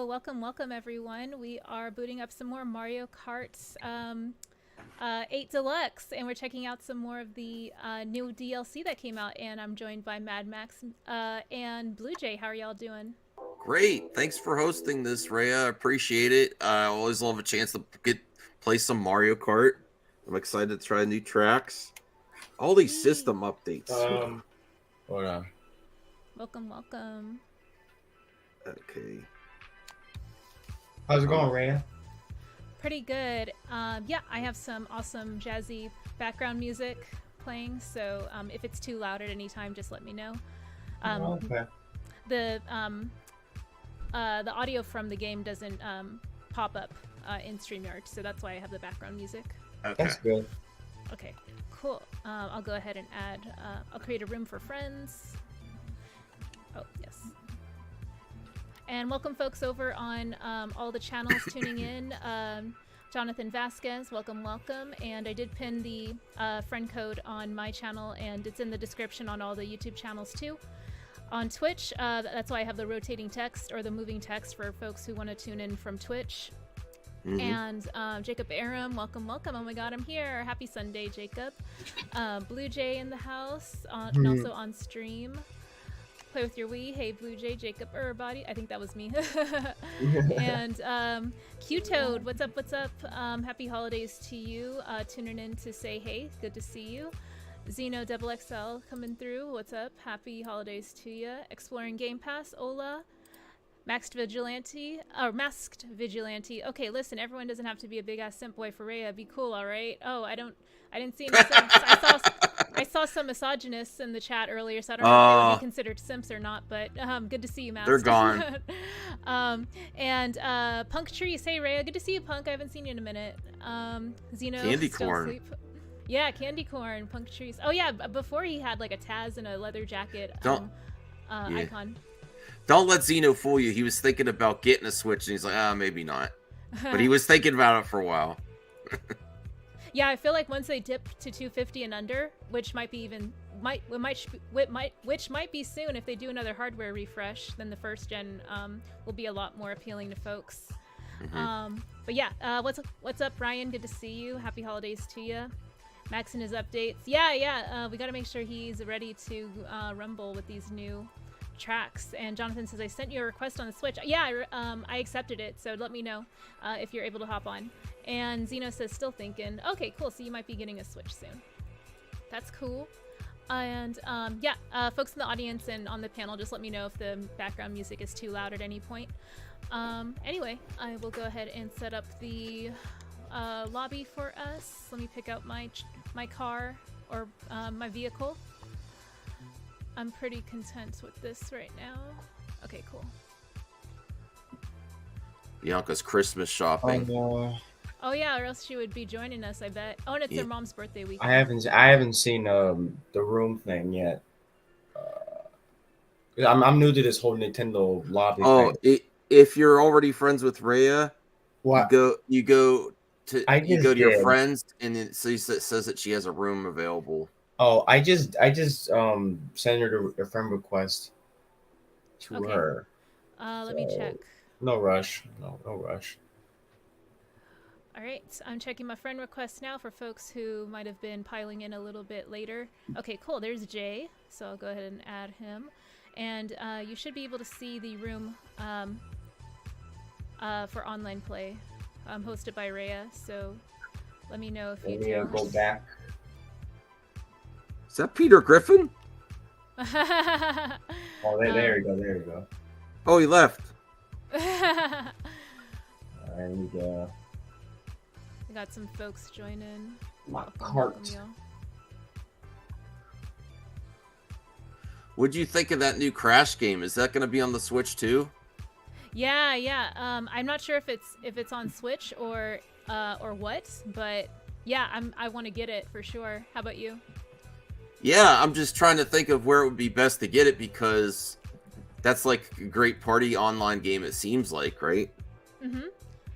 welcome everyone. We are booting up some more Mario Kart 8 Deluxe, and we're checking out some more of the new DLC that came out, and I'm joined by Mad Max and Blue Jay. How are y'all doing? Great. Thanks for hosting this, Rhea. I appreciate it. I always love a chance to play some Mario Kart. I'm excited to try new tracks. All these system updates. Hold on. Welcome. Okay. How's it going, Rhea? Pretty good. Yeah, I have some awesome jazzy background music playing, so if it's too loud at any time, just let me know. Okay. The audio from the game doesn't pop up in StreamYard, so that's why I have the background music. Okay. That's good. Okay, cool. I'll go ahead and add, I'll create a room for friends. Oh, yes. And welcome folks over on all the channels tuning in. Jonathan Vasquez, welcome. And I did pin the friend code on my channel, and it's in the description on all the YouTube channels too. On Twitch, that's why I have the rotating text or the moving text for folks who want to tune in from Twitch. And Jacob Aram, welcome. Oh my god, I'm here. Happy Sunday, Jacob. Blue Jay in the house, and also on stream. Play with your Wii. Hey, Blue Jay, Jacob Body. I think that was me. And Q-Toad, what's up? Happy holidays to you. Tuning in to say hey, good to see you. Xeno Double XL coming through. What's up? Happy holidays to you. Exploring Game Pass. Ola. Masked Vigilante. Okay, listen, everyone doesn't have to be a big ass simp boy for Rhea. Be cool, all right? Oh, I didn't see any simps. I saw some misogynists in the chat earlier, so I don't know if they would be considered simps or not. But good to see you, Masked. They're gone. And Punk Trees. Hey, Rhea, good to see you, Punk. I haven't seen you in a minute. Xeno. Candy still corn. asleep. Yeah, Candy Corn, Punk Trees. Oh yeah, before he had like a Taz and a leather jacket icon. Don't let Xeno fool you. He was thinking about getting a Switch, and he's like, maybe not. But he was thinking about it for a while. Yeah, I feel like once they dip to 250 and under, which might be which might be soon if they do another hardware refresh, then the first gen will be a lot more appealing to folks. But yeah, what's up, Ryan? Good to see you. Happy holidays to you. Max and his updates. Yeah. We got to make sure he's ready to rumble with these new tracks. And Jonathan says, I sent you a request on the Switch. Yeah, I accepted it, so let me know if you're able to hop on. And Xeno says, still thinking. Okay, cool, so you might be getting a Switch soon. That's cool. And yeah, folks in the audience and on the panel, just let me know if the background music is too loud at any point. Anyway, I will go ahead and set up the lobby for us. Let me pick out my car or my vehicle. I'm pretty content with this right now. Okay, cool. Bianca's Christmas shopping. Oh yeah, or else she would be joining us, I bet. Oh, and it's their mom's birthday week. I haven't seen the room thing yet. I'm new to this whole Nintendo lobby thing. If you're already friends with Rhea, What? you go to your did. friends, and it says that she has a room available. Oh, I just sent her a friend request to Okay. her. Let me check. No rush. No rush. All right, I'm checking my friend requests now for folks who might have been piling in a little bit later. Okay, cool. There's Jay, so I'll go ahead and add him. And you should be able to see the room for online play, hosted by Rhea. So let me know if you do. Go back. Is that Peter Griffin? Oh, there you go. Oh, he left. And We got some folks joining. my Welcome, cart. y'all. What'd you think of that new Crash game? Is that going to be on the Switch too? Yeah. I'm not sure if it's on Switch or what, but yeah, I want to get it for sure. How about you? Yeah, I'm just trying to think of where it would be best to get it, because that's like a great party online game, it seems like, right?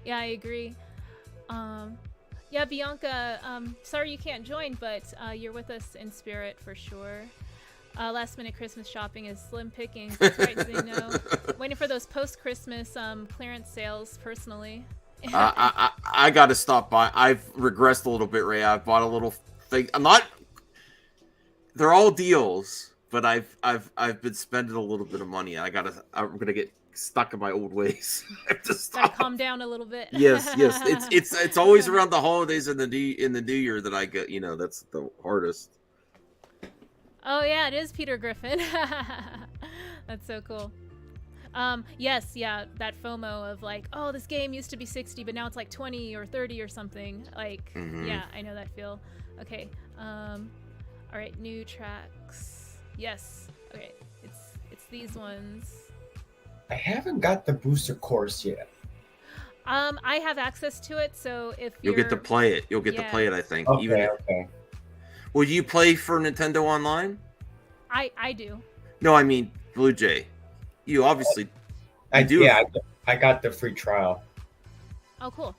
Yeah, I agree. Yeah, Bianca, sorry you can't join, but you're with us in spirit for sure. Last minute Christmas shopping is slim pickings. That's right, Zeno. Waiting for those post post-Christmas clearance sales personally. I got to stop by. I've regressed a little bit, Ray. I've bought a little thing. They're all deals, but I've been spending a little bit of money. I'm gonna get stuck in my old ways. I have to stop. Gotta calm down a little bit. Yes. It's always around the holidays and the new year that I get. That's the hardest. Oh yeah, it is Peter Griffin. That's so cool. Yes, yeah, that FOMO of like, oh, this game used to be 60, but now it's like 20 or 30 or something. Like, yeah, I know that feel. Okay. All right, new tracks. Yes. Okay, it's these ones. I haven't got the booster course yet. I have access to it, so if you'll get to play it, to play it. I think. Okay. Will you play for Nintendo Online? I do. No, I mean Blue Jay. You obviously. I do. Yeah, I got the free trial. Oh, cool.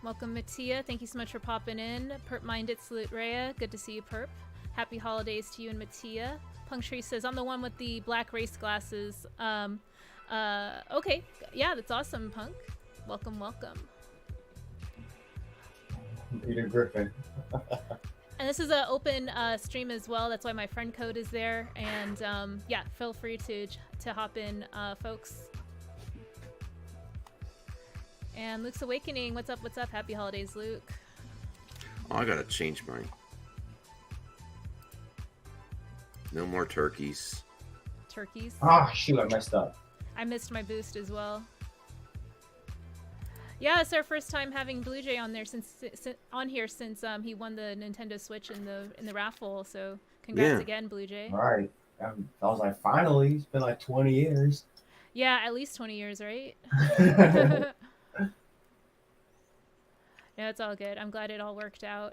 Welcome, Mattia. Thank you so much for popping in. Perp Minded Salute Rhea. Good to see you, Perp. Happy holidays to you and Mattia. Punctree says, I'm the one with the black race glasses. Okay. Yeah, that's awesome, Punk. Welcome. Peter Griffin. And this is an open stream as well. That's why my friend code is there. And yeah, feel free to hop in, folks. And Luke's Awakening. What's up? Happy holidays, Luke. Oh, I gotta change mine. No more turkeys. Ah, shoot, I messed up. I missed my boost as well. Yeah, it's our first time having Blue Jay on there since he won the Nintendo Switch in the raffle. So congrats again, Blue Jay. All right, I was like, finally, it's been like 20 years. Yeah, at least 20 years, right? Yeah, it's all good. I'm glad it all worked out.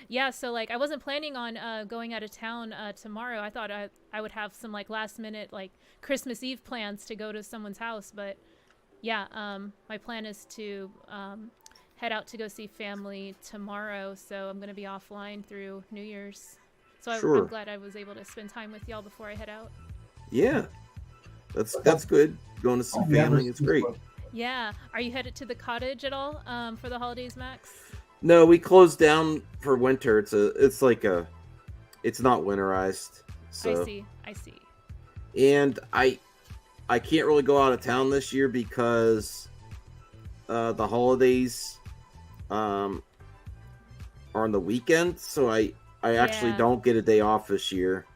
Yeah, so like I wasn't planning on going out of town tomorrow. I thought I would have some like last minute like Christmas Eve plans to go to someone's house, but yeah, my plan is to head out to go see family tomorrow, so I'm going to be offline through New Year's. So I'm glad I was able to spend time with y'all before I head out. Yeah, that's good. Going to see family, it's great. Yeah. Are you headed to the cottage at all for the holidays, Max? No, we closed down for winter. It's not winterized. So. I see. And I can't really go out of town this year because the holidays are on the weekend, so I actually don't get a day off this year.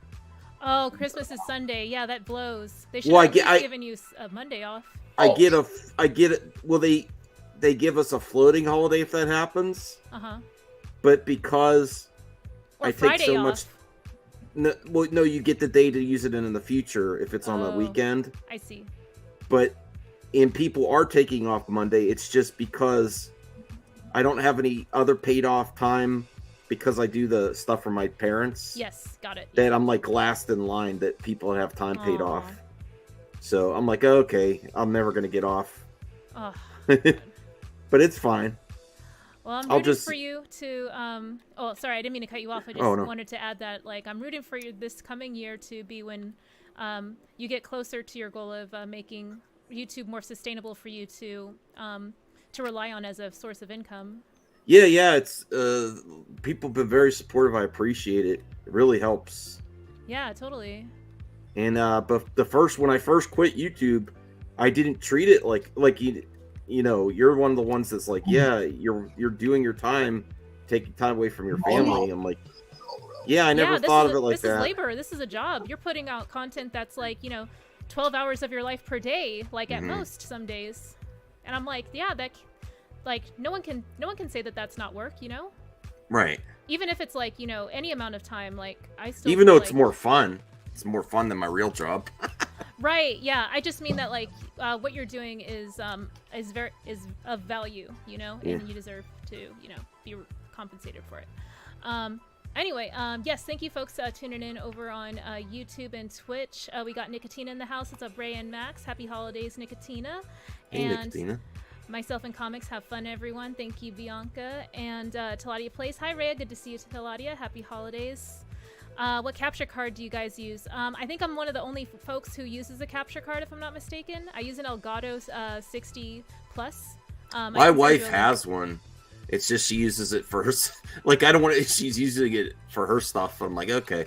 Oh, Christmas is Sunday. Yeah, that blows. They should have given you a Monday off. I get it. Well, they give us a floating holiday if that happens. But because I take so much. No, you get the day to use it in the future if it's on a weekend. I see. And people are taking off Monday. It's just because I don't have any other paid off time because I do the stuff for my parents. Yes, got it. That I'm like last in line that people have time paid off. So I'm like, okay, I'm never going to get off. Oh, but it's fine. Well, I'm rooting for you to. Oh, sorry, I didn't mean to cut you off. I just wanted to add that, like, I'm rooting for you this coming year to be when you get closer to your goal of making YouTube more sustainable for you to rely on as a source of income. Yeah. It's people have been very supportive. I appreciate it. It really helps. Yeah, totally. And but when I first quit YouTube, I didn't treat it like you know, you're one of the ones that's like, yeah, you're doing your time, taking time away from your family. I'm like, yeah, I never thought of it like that. This is labor. This is a job. You're putting out content that's like, 12 hours of your life per day, like at most some days. And I'm like, yeah, that, like, no one can say that that's not work, Right. Even if it's like, any amount of time, like I still. Even though it's more fun. It's more fun than my real job. Right. Yeah. I just mean that like what you're doing is of value, and you deserve to, be compensated for it. Anyway, yes, thank you folks tuning in over on YouTube and Twitch. We got Nicotina in the house. What's up, Ray and Max? Happy holidays, Nicotina. Hey, Nicotina. Myself and Comics, have fun, everyone. Thank you, Bianca. And Taladia Plays. Hi, Ray. Good to see you, Taladia. Happy holidays. What capture card do you guys use? I think I'm one of the only folks who uses a capture card, if I'm not mistaken. I use an Elgato 60 Plus. My wife has one. It's just she uses it for her. Like, I don't want to. She's using it for her stuff. I'm like, okay.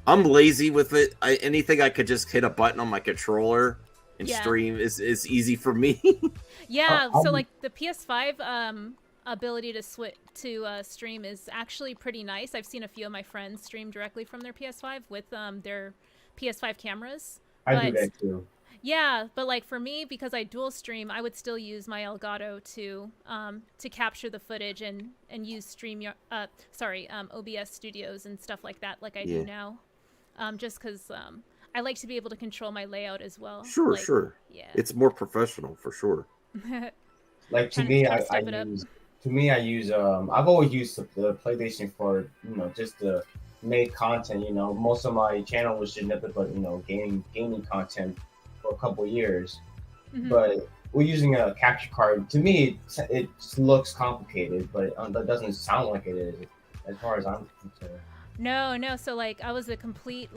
I'm lazy with it. Anything I could just hit a button on my controller and stream is easy for me. Yeah. So like the PS5 ability to switch to stream is actually pretty nice. I've seen a few of my friends stream directly from their PS5 with their PS5 cameras. I do that too. Yeah, but like for me, because I dual stream, I would still use my Elgato to capture the footage and use OBS Studios and stuff like that, like I do now. Just because I like to be able to control my layout as well. Sure, like, sure. Yeah, it's more professional for sure. Like to me, I use I've always used the PlayStation for just to make content. Most of my channel was just nothing but gaming content for a couple years. But we're using a capture card. To me, it looks complicated, but that doesn't sound like it is, as far as I'm concerned. No. So like I was a complete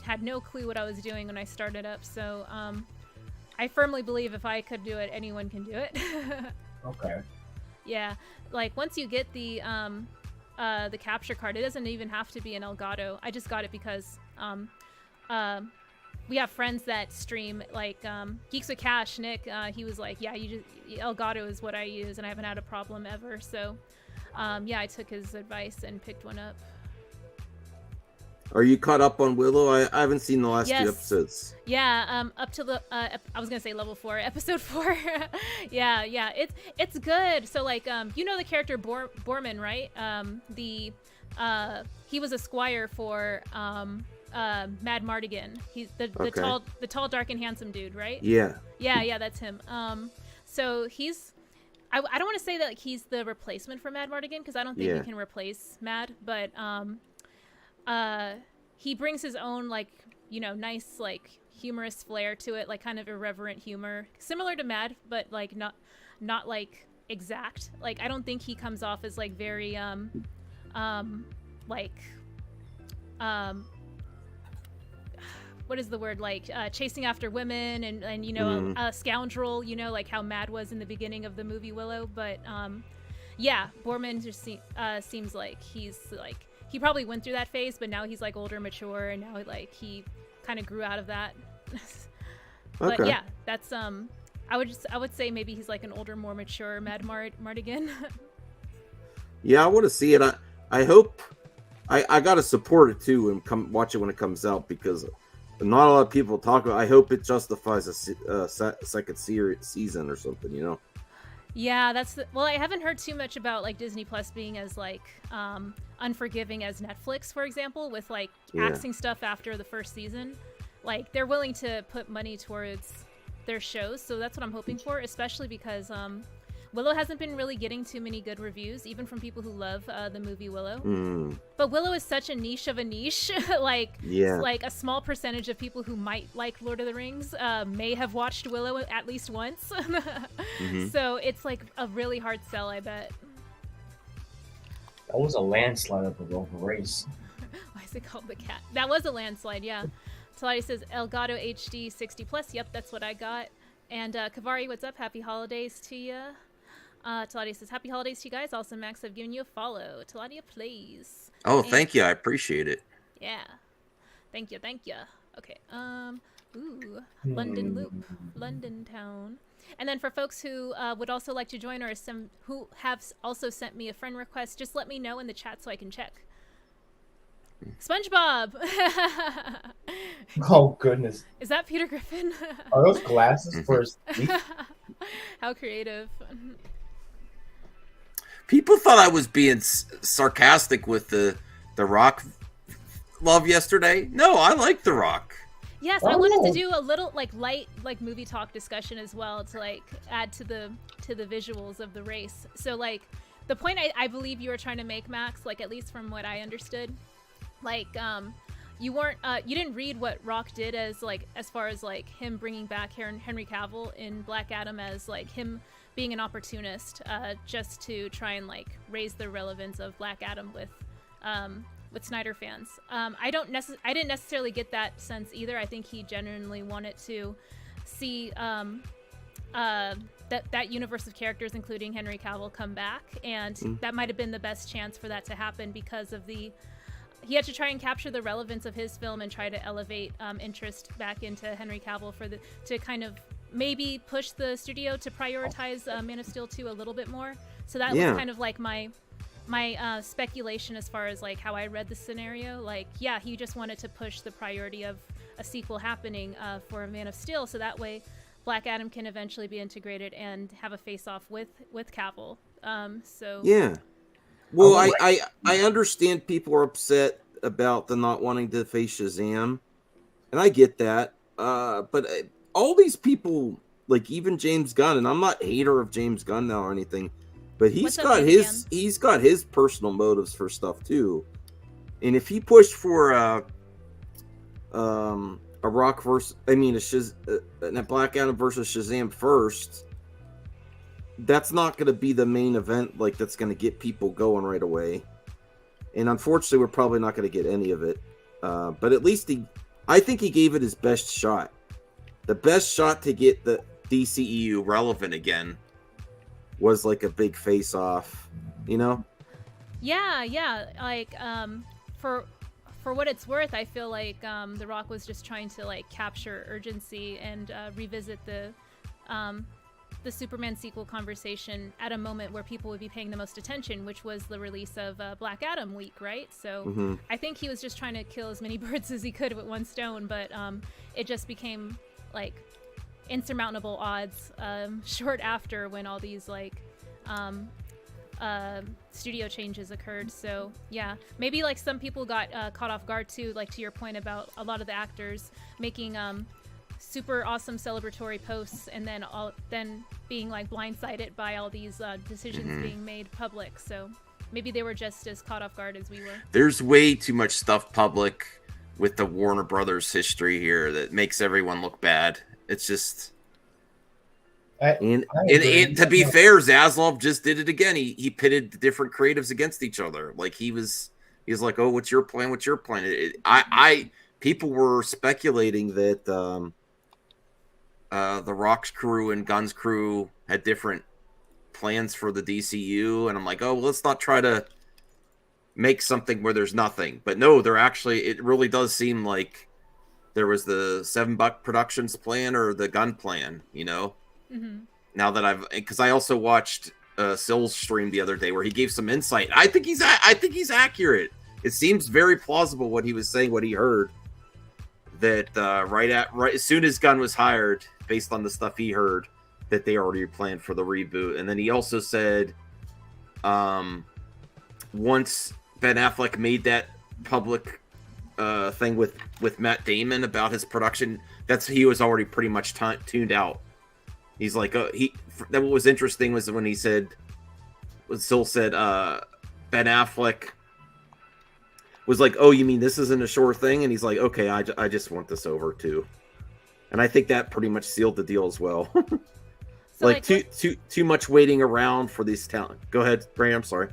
had no clue what I was doing when I started up. So I firmly believe if I could do it, anyone can do it. Okay. Yeah, like once you get the capture card, it doesn't even have to be an Elgato. I just got it because we have friends that stream, like Geeks with Cash, Nick. He was like, yeah, Elgato is what I use, and I haven't had a problem ever. So I took his advice and picked one up. Are you caught up on Willow? I haven't seen the last few episodes. Yeah, up to the I was gonna say level 4, episode 4. yeah, it's good. So like the character Borman, right? He was a squire for Mad Mardigan. He's the tall, dark, and handsome dude, right? Yeah, that's him. So he's I don't want to say that like he's the replacement for Mad Mardigan, because I don't think he can replace Mad, but he brings his own nice humorous flair to it, like kind of irreverent humor, similar to Mad, but like not like exact. Like I don't think he comes off as like very what is the word, like chasing after women and a scoundrel, like how Mad was in the beginning of the movie Willow. But Borman just seems like he's like, he probably went through that phase, but now he's like older, mature, and now like he kind of grew out of that. But yeah, that's I would say maybe he's like an older, more mature Mad Mardigan. Yeah, I want to see it. I hope I gotta support it too and watch it when it comes out, because not a lot of people talk about. I hope it justifies a second season or something. Yeah, I haven't heard too much about like Disney Plus being as like unforgiving as Netflix, for example, with like axing stuff after the first season. Like they're willing to put money towards their shows, so that's what I'm hoping for, especially because Willow hasn't been really getting too many good reviews, even from people who love the movie Willow. But Willow is such a niche of a niche. like a small percentage of people who might like Lord of the Rings may have watched Willow at least once. So it's like a really hard sell, I bet. That was a landslide of a race. Why is it called the cat? That was a landslide, yeah. Talati says Elgato HD 60 Plus. Yep, that's what I got. And Kavari, what's up? Happy holidays to you. Taladia says, happy holidays to you guys. Also, Max, I've given you a follow. Taladia, please. Oh, thank you. I appreciate it. Yeah. Thank you. Okay. London Loop. London Town. And then for folks who would also like to join, or who have also sent me a friend request, just let me know in the chat so I can check. SpongeBob! Oh, goodness. Is that Peter Griffin? Are those glasses for his teeth? How creative. People thought I was being sarcastic with the Rock love yesterday. No, I like The Rock. Yes, I wanted to do a little light movie talk discussion as well to add to the visuals of the race. So the point I believe you were trying to make, Max, at least from what I understood, you didn't read what Rock did as far as him bringing back Henry Cavill in Black Adam as him being an opportunist, just to try and raise the relevance of Black Adam with Snyder fans. I didn't necessarily get that sense either. I think he genuinely wanted to see that universe of characters, including Henry Cavill, come back, and that might have been the best chance for that to happen because of he had to try and capture the relevance of his film and try to elevate interest back into Henry Cavill to kind of maybe push the studio to prioritize Man of Steel 2 a little bit more. So that was kind of like my speculation as far as like how I read the scenario. Like, yeah, he just wanted to push the priority of a sequel happening for Man of Steel, so that way Black Adam can eventually be integrated and have a face-off with Cavill. So yeah. Well, I understand people are upset about the not wanting to face Shazam, and I get that. But all these people, like even James Gunn, and I'm not a hater of James Gunn now or anything, but he's got his personal motives for stuff too. And if he pushed for a Black Adam versus Shazam first, that's not going to be the main event like that's going to get people going right away. And unfortunately, we're probably not going to get any of it. But at least I think he gave it his best shot. The best shot to get the DCEU relevant again was like a big face-off, you know? Yeah. Like, for what it's worth, I feel like The Rock was just trying to like capture urgency and revisit the Superman sequel conversation at a moment where people would be paying the most attention, which was the release of Black Adam week, right? So I think he was just trying to kill as many birds as he could with one stone, but it just became like insurmountable odds short after when all these like studio changes occurred. So yeah, maybe like some people got caught off guard too, like to your point about a lot of the actors making super awesome celebratory posts and then being like blindsided by all these decisions being made public. So maybe they were just as caught off guard as we were. There's way too much stuff public with the Warner Brothers history here that makes everyone look bad. It's just and to be fair, Zaslav just did it again. He pitted the different creatives against each other. Like he was like, "Oh, what's your plan? What's your plan?" People were speculating that the Rock's crew and Gunn's crew had different plans for the DCU, and I'm like, "Oh, well, let's not try to make something where there's nothing." But no, they're actually. It really does seem like there was the $7 Productions plan or the Gunn plan, you know. Now that because I also watched Sill's stream the other day where he gave some insight. I think he's accurate. It seems very plausible what he was saying, what he heard. That right as soon as Gunn was hired, based on the stuff he heard, that they already planned for the reboot. And then he also said, once Ben Affleck made that public thing with Matt Damon about his production, he was already pretty much tuned out. He's like, what was interesting was when Sill said, Ben Affleck was like, "Oh, you mean this isn't a sure thing?" And he's like, "Okay, I just want this over too." And I think that pretty much sealed the deal as well. So like too much waiting around for these talent. Go ahead, Ray. I'm sorry.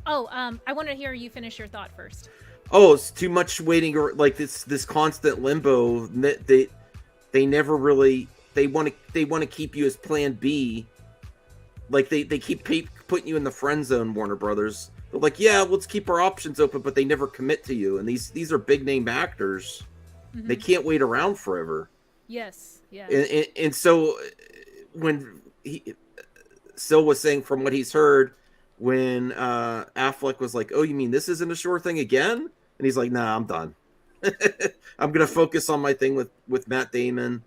Oh, I want to hear you finish your thought first. Oh, it's too much waiting, or like this constant limbo. They never really. They want to keep you as Plan B. Like they keep putting you in the friend zone, Warner Brothers. They're like, yeah, let's keep our options open, but they never commit to you. And these are big name actors. They can't wait around forever. Yes, yeah. And so when Sil was saying from what he's heard, when Affleck was like, "Oh, you mean this isn't a sure thing again?" And he's like, "Nah, I'm done. I'm gonna focus on my thing with Matt Damon."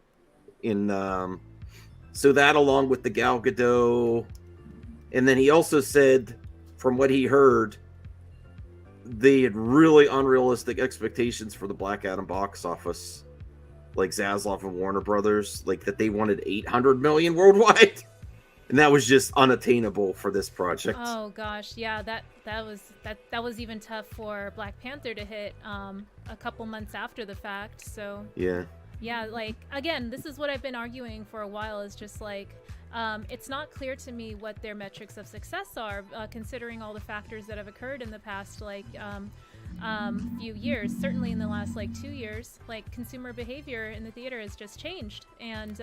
So that along with the Gal Gadot, and then he also said, from what he heard, they had really unrealistic expectations for the Black Adam box office, like Zaslav and Warner Brothers, like that they wanted 800 million worldwide, and that was just unattainable for this project. Oh gosh, yeah, that was even tough for Black Panther to hit a couple months after the fact. So yeah, like again, this is what I've been arguing for a while. Is just like it's not clear to me what their metrics of success are, considering all the factors that have occurred in the past, like few years. Certainly in the last like 2 years, like consumer behavior in the theater has just changed. And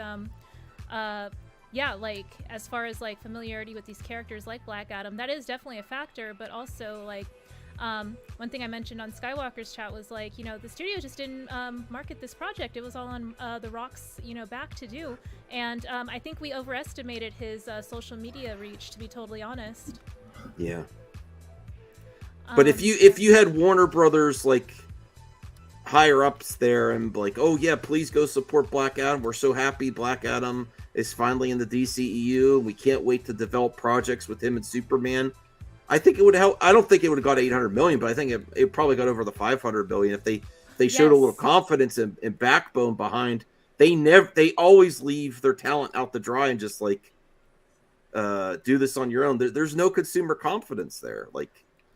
yeah, like as far as like familiarity with these characters like Black Adam, that is definitely a factor. But also like one thing I mentioned on Skywalker's chat was like, you know, the studio just didn't market this project. It was all on The Rock's, you know, back to do. And I think we overestimated his social media reach, to be totally honest. Yeah. But if you had Warner Brothers like higher ups there and like, oh yeah, please go support Black Adam. We're so happy Black Adam is finally in the DCEU. We can't wait to develop projects with him and Superman. I think it would help. I don't think it would have got 800 million, but I think it probably got over the 500 billion if they showed a little confidence and backbone behind. They always leave their talent out to dry and just like do this on your own. There's no consumer confidence there.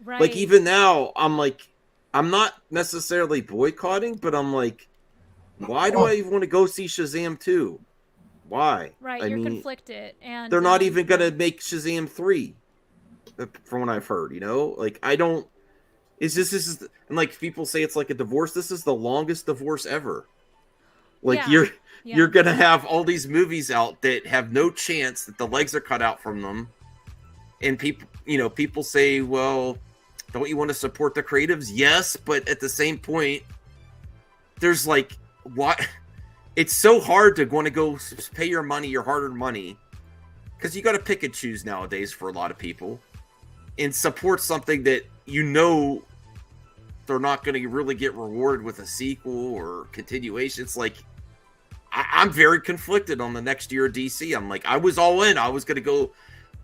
Right. Like even now, I'm not necessarily boycotting, but I'm like, why do I even want to go see Shazam 2? Why? Right, you're conflicted, and they're not even gonna make Shazam 3, from what I've heard. You know, like I don't. This is and like people say it's like a divorce. This is the longest divorce ever. Like you're gonna have all these movies out that have no chance, that the legs are cut out from them, and people say, well, don't you want to support the creatives? Yes, but at the same point, there's like, what? It's so hard to want to go pay your money, your hard-earned money, because you got to pick and choose nowadays for a lot of people, and support something that you know they're not going to really get rewarded with a sequel or continuation. It's like, I'm very conflicted on the next year of DC. I'm like, I was all in. I was going to go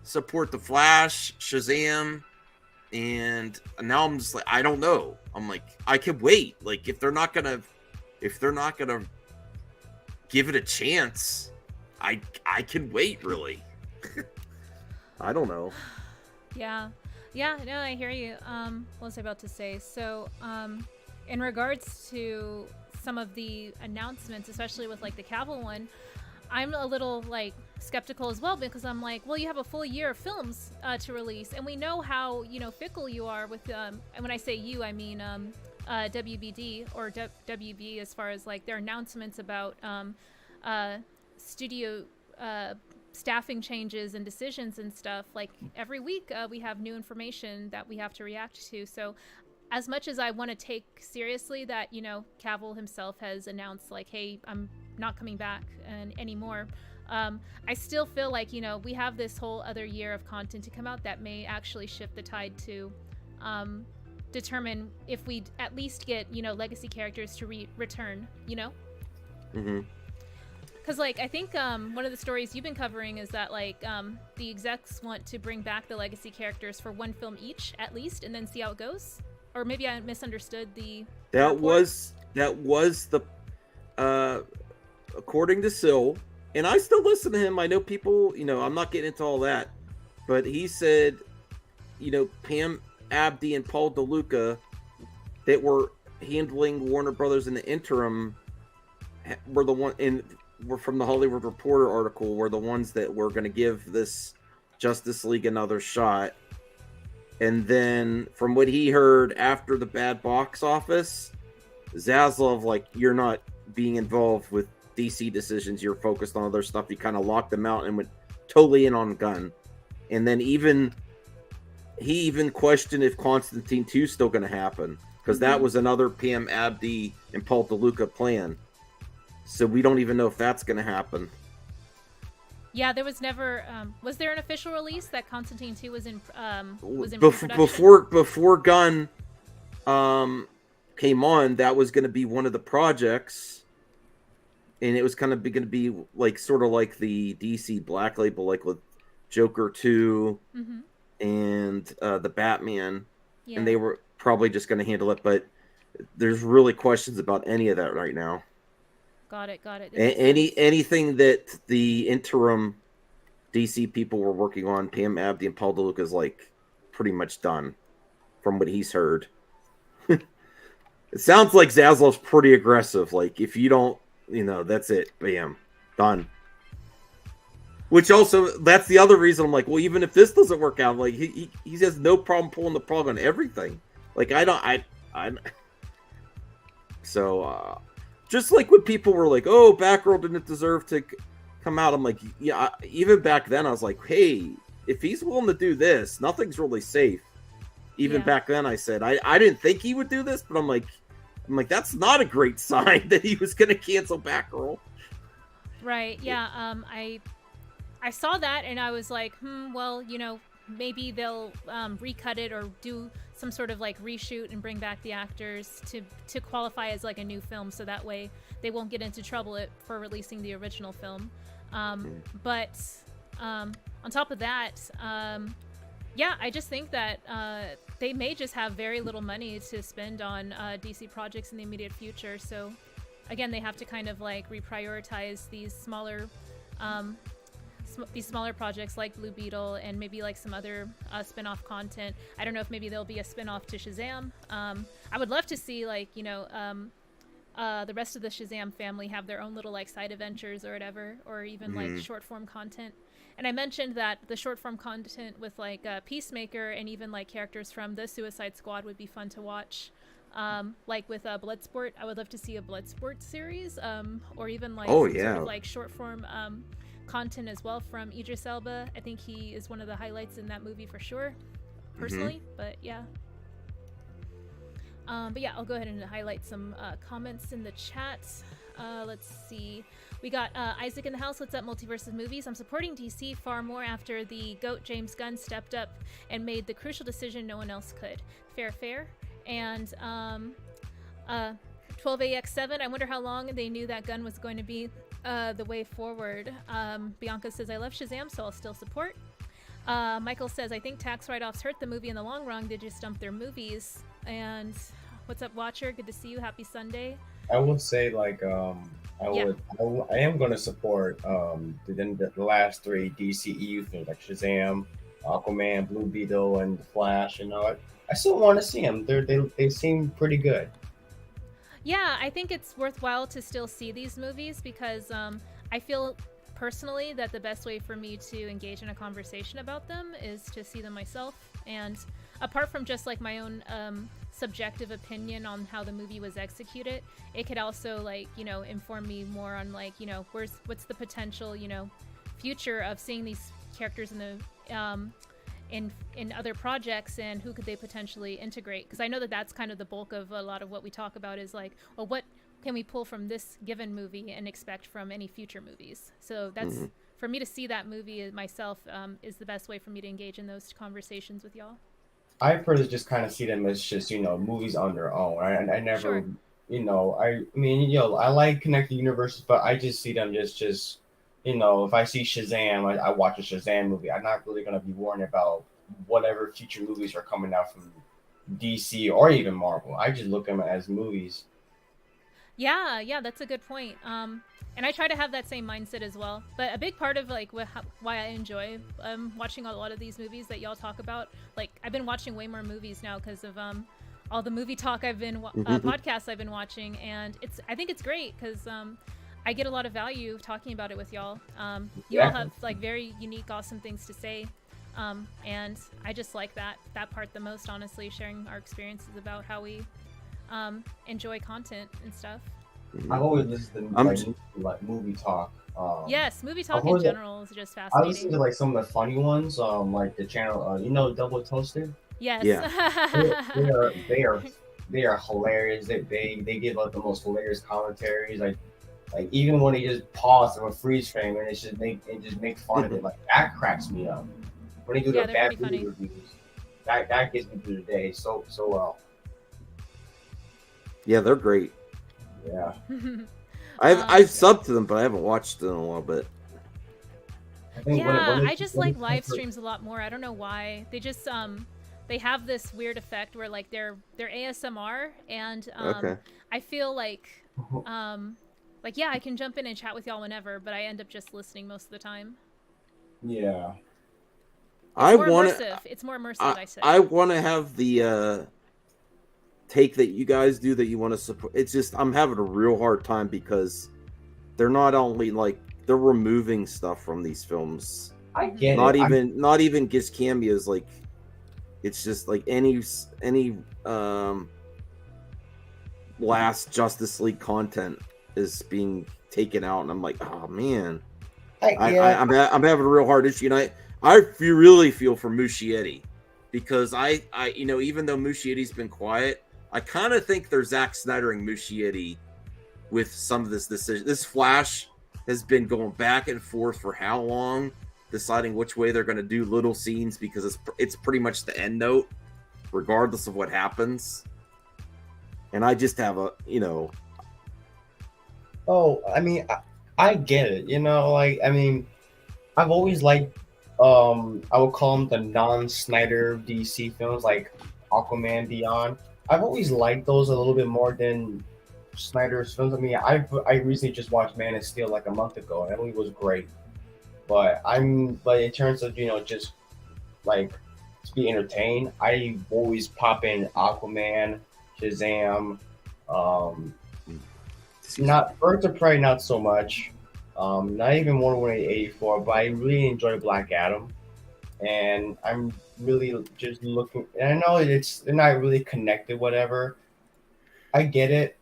support The Flash, Shazam, and now I'm just like, I don't know. I'm like, I can wait. Like if they're not gonna give it a chance, I can wait, really. I don't know. Yeah, no, I hear you. What was I about to say? So, in regards to some of the announcements, especially with like the Cavill one, I'm a little like skeptical as well, because I'm like, well, you have a full year of films to release, and we know how, you know, fickle you are with and when I say you, I mean WBD or WB, as far as like their announcements about studio staffing changes and decisions and stuff. Like every week we have new information that we have to react to. So as much as I want to take seriously that, you know, Cavill himself has announced like, hey, I'm not coming back anymore, I still feel like, you know, we have this whole other year of content to come out that may actually shift the tide to determine if we at least get, you know, legacy characters to return, you know? Mm-hmm. Because, like, I think one of the stories you've been covering is that, like, the execs want to bring back the legacy characters for one film each, at least, and then see how it goes. Or maybe I misunderstood the report. That was the according to Syl, and I still listen to him. I know people, you know, I'm not getting into all that, but he said, you know, Pam Abdi and Paul DeLuca that were handling Warner Brothers in the interim were the one in. Were from the Hollywood Reporter article, were the ones that were going to give this Justice League another shot. And then from what he heard after the bad box office, Zaslav, like, you're not being involved with DC decisions. You're focused on other stuff. He kind of locked them out and went totally in on Gunn. And then he even questioned if Constantine 2 is still going to happen, because that was another Pam Abdi and Paul DeLuca plan. So we don't even know if that's going to happen. Yeah, there was never. Was there an official release that Constantine 2 was in production? Before Gunn came on, that was going to be one of the projects, and it was kind of going to be like sort of like the DC Black Label, like with Joker 2 and the Batman, and they were probably just going to handle it. But there's really questions about any of that right now. Got it. Anything that the interim DC people were working on, Pam Abdi and Paul DeLuca is like pretty much done, from what he's heard. It sounds like Zaslav's pretty aggressive. Like, if you don't, you know, that's it. Bam, done. Which also, that's the other reason I'm like, well, even if this doesn't work out, like he has no problem pulling the plug on everything. Like I So, just like when people were like, "Oh, Batgirl didn't deserve to come out," I'm like, yeah. Even back then, I was like, "Hey, if he's willing to do this, nothing's really safe." Even back then, I said I didn't think he would do this, but I'm like, that's not a great sign that he was going to cancel Batgirl. Right. Yeah. I saw that and I was like, well, maybe they'll recut it or do some sort of like reshoot and bring back the actors to qualify as like a new film, so that way they won't get into trouble for releasing the original film. But on top of that, I just think that they may just have very little money to spend on DC projects in the immediate future. So again, they have to kind of like reprioritize these smaller projects like Blue Beetle and maybe like some other spin-off content. I don't know if maybe there'll be a spin-off to Shazam. I would love to see like the rest of the Shazam family have their own little like side adventures or whatever, or even like short form content. And I mentioned that the short form content with like Peacemaker and even like characters from the Suicide Squad would be fun to watch. Like with Bloodsport, I would love to see a Bloodsport series, or even like sort of like short form content as well from Idris Elba. I think he is one of the highlights in that movie for sure, personally. But yeah, I'll go ahead and highlight some comments in the chat. Let's see. We got Isaac in the house. What's up, Multiverse of Movies? I'm supporting DC far more after the GOAT James Gunn stepped up and made the crucial decision no one else could. Fair. And 12AX7, I wonder how long they knew that Gunn was going to be the way forward. Bianca says, I love Shazam, so I'll still support. Michael says, I think tax write-offs hurt the movie in the long run. They just dumped their movies. And what's up, Watcher? Good to see you. Happy Sunday. I would say like I am going to support the last three DCEU films like Shazam, Aquaman, Blue Beetle, and The Flash. I still want to see them. They seem pretty good. Yeah, I think it's worthwhile to still see these movies because I feel personally that the best way for me to engage in a conversation about them is to see them myself. And apart from just like my own subjective opinion on how the movie was executed, it could also like inform me more on like what's the potential future of seeing these characters in the in other projects, and who could they potentially integrate, because I know that that's kind of the bulk of a lot of what we talk about is like, well, what can we pull from this given movie and expect from any future movies. So that's for me to see that movie myself is the best way for me to engage in those conversations with y'all. I personally just kind of see them as just movies on their own. I never I like connected universes, but I just see them just if I see Shazam, I watch a Shazam movie. I'm not really going to be worrying about whatever future movies are coming out from DC or even Marvel. I just look at them as movies. Yeah, that's a good point. And I try to have that same mindset as well. But a big part of like why I enjoy watching a lot of these movies that y'all talk about, like I've been watching way more movies now because of all the movie talk I've been podcasts I've been watching, and I think it's great because I get a lot of value talking about it with y'all. You all have like very unique, awesome things to say. And I just like that part the most, honestly, sharing our experiences about how we enjoy content and stuff. I've always listened to like movie talk. Yes, movie talk in general is just fascinating. I listen to like some of the funny ones, like the channel, Double Toasted. Yes. Yeah. they are hilarious. They give like the most hilarious commentaries. Like even when they just pause from a freeze frame and it just make fun of it, like that cracks me up. When they do their bad movie reviews, that gets me through the day so well. Yeah, they're great. Yeah. I've subbed to them, but I haven't watched them in a little bit. I just like live streams a lot more. I don't know why. They just they have this weird effect where like they're ASMR, and I feel like I can jump in and chat with y'all whenever, but I end up just listening most of the time. Yeah. It's more immersive, I say. I want to have the take that you guys do that you want to support. It's just I'm having a real hard time because they're not only like they're removing stuff from these films. I get not even just cameos. Like it's just like any last Justice League content is being taken out, and I'm like, oh man, I'm having a real hard issue, and really feel for Muschietti, because I even though Muschietti's been quiet, I kind of think they're Zack Snydering Muschietti with some of this decision. This Flash has been going back and forth for how long, deciding which way they're going to do little scenes, because it's pretty much the end note, regardless of what happens. And I just have Oh, I mean, I get it. I've always liked, I would call them the non-Snyder DC films, like Aquaman, Beyond. I've always liked those a little bit more than Snyder's films. I mean, I recently just watched Man of Steel like a month ago, and it was great. But in terms of just like to be entertained, I always pop in Aquaman, Shazam, not Birds of Prey, not so much. Not even Wonder Woman 84, but I really enjoy Black Adam, and I'm really just looking. And I know they're not really connected, whatever. I get it.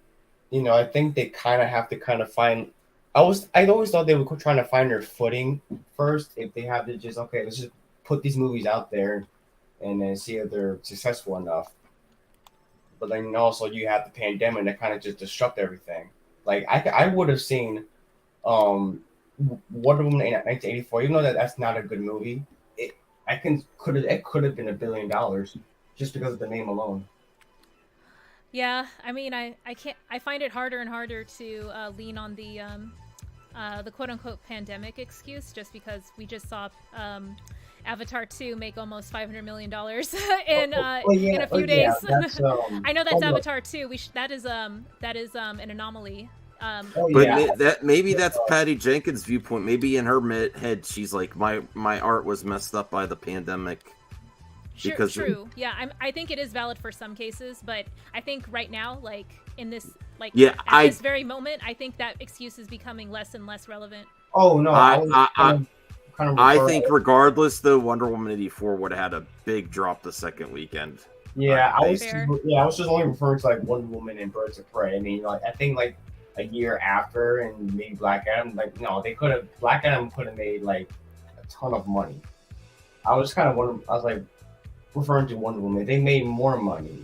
I think they kind of have to find. I always thought they were trying to find their footing first. If they have to let's just put these movies out there, and then see if they're successful enough. But then also you have the pandemic that kind of just disrupt everything. Like I would have seen Wonder Woman 1984, even though that's not a good movie. It could have been $1 billion just because of the name alone. Yeah, I mean, I find it harder and harder to lean on the quote unquote pandemic excuse, just because we just saw Avatar 2 make almost $500 million in a few days. I know that's Avatar 2. That is an anomaly. Maybe that's Patty Jenkins' viewpoint. Maybe in her head, she's like, my art was messed up by the pandemic. True. Yeah, I think it is valid for some cases, but I think right now, like in this, this very moment, I think that excuse is becoming less and less relevant. Oh no, I think regardless, though, Wonder Woman 84 would have had a big drop the second weekend. Yeah, I was just only referring to like Wonder Woman and Birds of Prey. I mean, I think like a year after and maybe Black Adam, Black Adam could have made like a ton of money. I was kind of wondering. I was like referring to Wonder Woman. They made more money,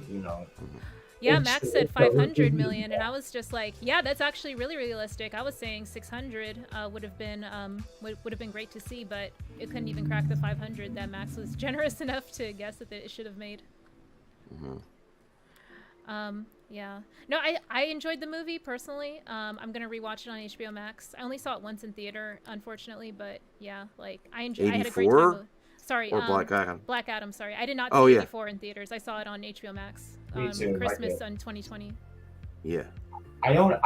Yeah, Max said 500 million, and I was just like, yeah, that's actually really realistic. I was saying 600 would have been great to see, but it couldn't even crack the 500 that Max was generous enough to guess that it should have made. Yeah. No, I enjoyed the movie personally. I'm gonna rewatch it on HBO Max. I only saw it once in theater, unfortunately, but yeah, like I had a great time. Sorry, or Black Adam. Black Adam. Sorry, I did not see it before in theaters. I saw it on HBO Max. Me too, Christmas in 2020. Yeah. I own it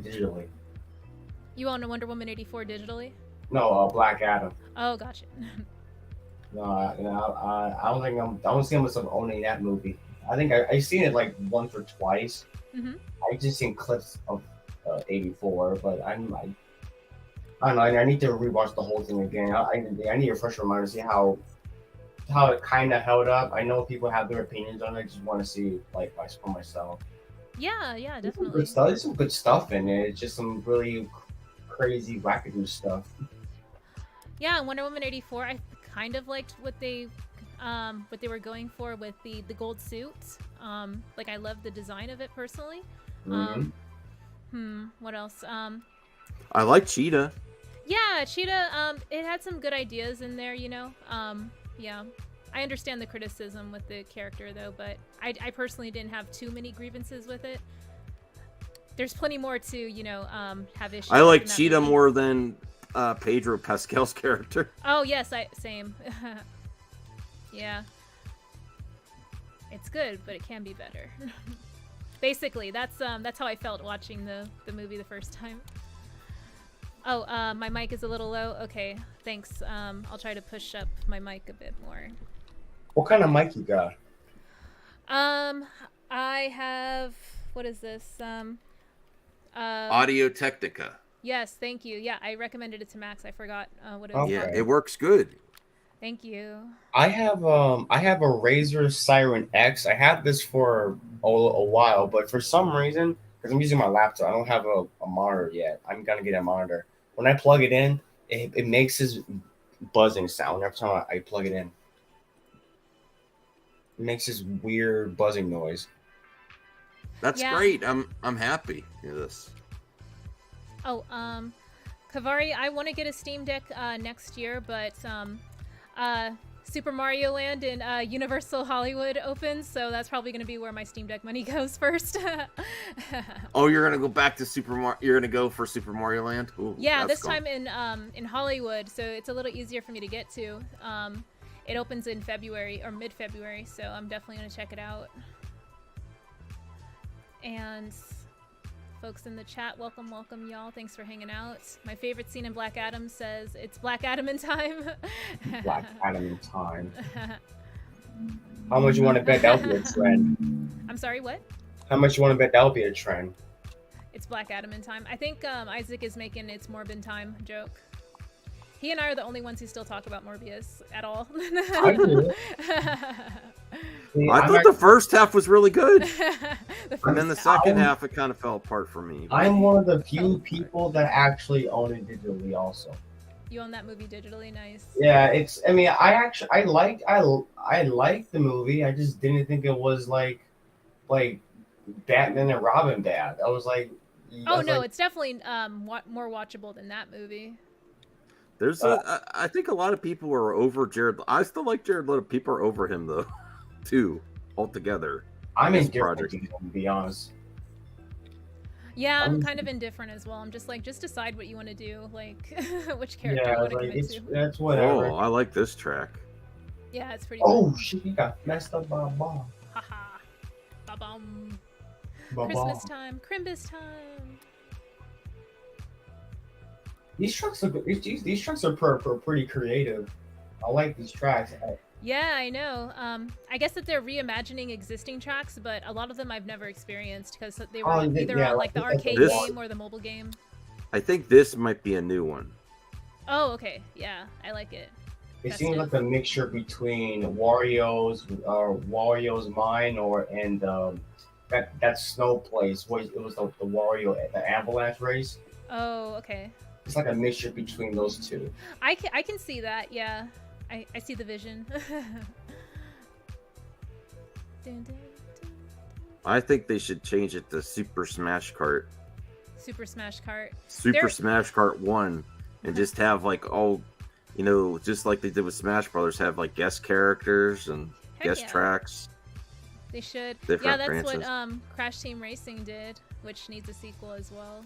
digitally. You own a Wonder Woman 84 digitally? No, Black Adam. Oh, gotcha. No, I don't see myself owning that movie. I think I've seen it like once or twice. Mm-hmm. I just seen clips of 84, but I don't know. I need to rewatch the whole thing again. I need a fresh reminder to see how it kind of held up. I know people have their opinions on it. I just want to see like for myself. Yeah, definitely. There's some good stuff in it. It's just some really crazy wackadoo stuff. Yeah, Wonder Woman 84. I kind of liked what they were going for with the gold suit. Like I love the design of it personally. What else? I like Cheetah. Yeah, Cheetah. It had some good ideas in there, Yeah, I understand the criticism with the character though, but I personally didn't have too many grievances with it. There's plenty more to have issues. I like Cheetah more than Pedro Pascal's character. Oh yes, same. Yeah, it's good, but it can be better. Basically, that's how I felt watching the movie the first time. Oh, my mic is a little low. Okay, thanks. I'll try to push up my mic a bit more. What kind of mic you got? I have, what is this? Audio Technica. Yes, thank you. Yeah, I recommended it to Max. I forgot what it was. Yeah, it works good. Thank you. I have a Razer Siren X. I had this for a while, but for some reason, because I'm using my laptop, I don't have a monitor yet. I'm gonna get a monitor. When I plug it in, it makes this buzzing sound every time I plug it in. It makes this weird buzzing noise. That's Yeah. great. I'm happy with this. Oh, Kavari, I want to get a Steam Deck next year, but Super Mario Land in Universal Hollywood opens, so that's probably going to be where my Steam Deck money goes first. Oh, you're gonna go back to Super Mario. You're gonna go for Super Mario Land. Ooh, Yeah, that's this cool. time in Hollywood, so it's a little easier for me to get to. It opens in February or mid-February, so I'm definitely going to check it out. And folks in the chat, welcome, y'all. Thanks for hanging out. My favorite scene in Black Adam says it's Black Adam in time. Black Adam in time. How much you want to bet that'll be a trend? I'm sorry, what? How much you want to bet that'll be a trend? It's Black Adam in time. I think Isaac is making It's Morbin time joke. He and I are the only ones who still talk about Morbius at all. I do. See, I thought the first half was really good, and then the second I'm- half it kind of fell apart for me. I'm one of the few people that actually own it digitally. Also, You own that movie digitally, nice. yeah, it's. I mean, I liked the movie. I just didn't think it was like Batman and Robin bad. I was like, Oh no, it's definitely more watchable than that movie. There's I think a lot of people are over Jared. I still like Jared Leto. People are over him though, too, altogether. I'm this indifferent project. to him, to be honest. Yeah, I'm kind of indifferent as well. I'm just like, just decide what you want to do, like which character Yeah, you want to like commit to. that's whatever. Oh, I like this track. Yeah, it's pretty. Oh fun. shit, he got messed up by a bomb. Haha. Ba-bum. Ba-bomb. Christmas time. Crimbus time. These tracks are these tracks are pretty creative. I like these tracks. Yeah, I know. I guess that they're reimagining existing tracks, but a lot of them I've never experienced because they were either on like the arcade This- game or the mobile game. I think this might be a new one. Oh, okay. Yeah, I like it. It That's seems it. like a mixture between Wario's Mine and that snow place where it was the Wario the Avalanche race. Oh, okay. It's like a mixture between those two. I can see that. Yeah, I see the vision. Dun, dun, dun. I think they should change it to Super Smash Kart. Super Smash Kart. Super Smash Kart 1 and just have like all, you know, just like they did with Smash Brothers, have like guest characters and Heck guest yeah. tracks. They should. Different Yeah, that's branches. what Crash Team Racing did, which needs a sequel as well.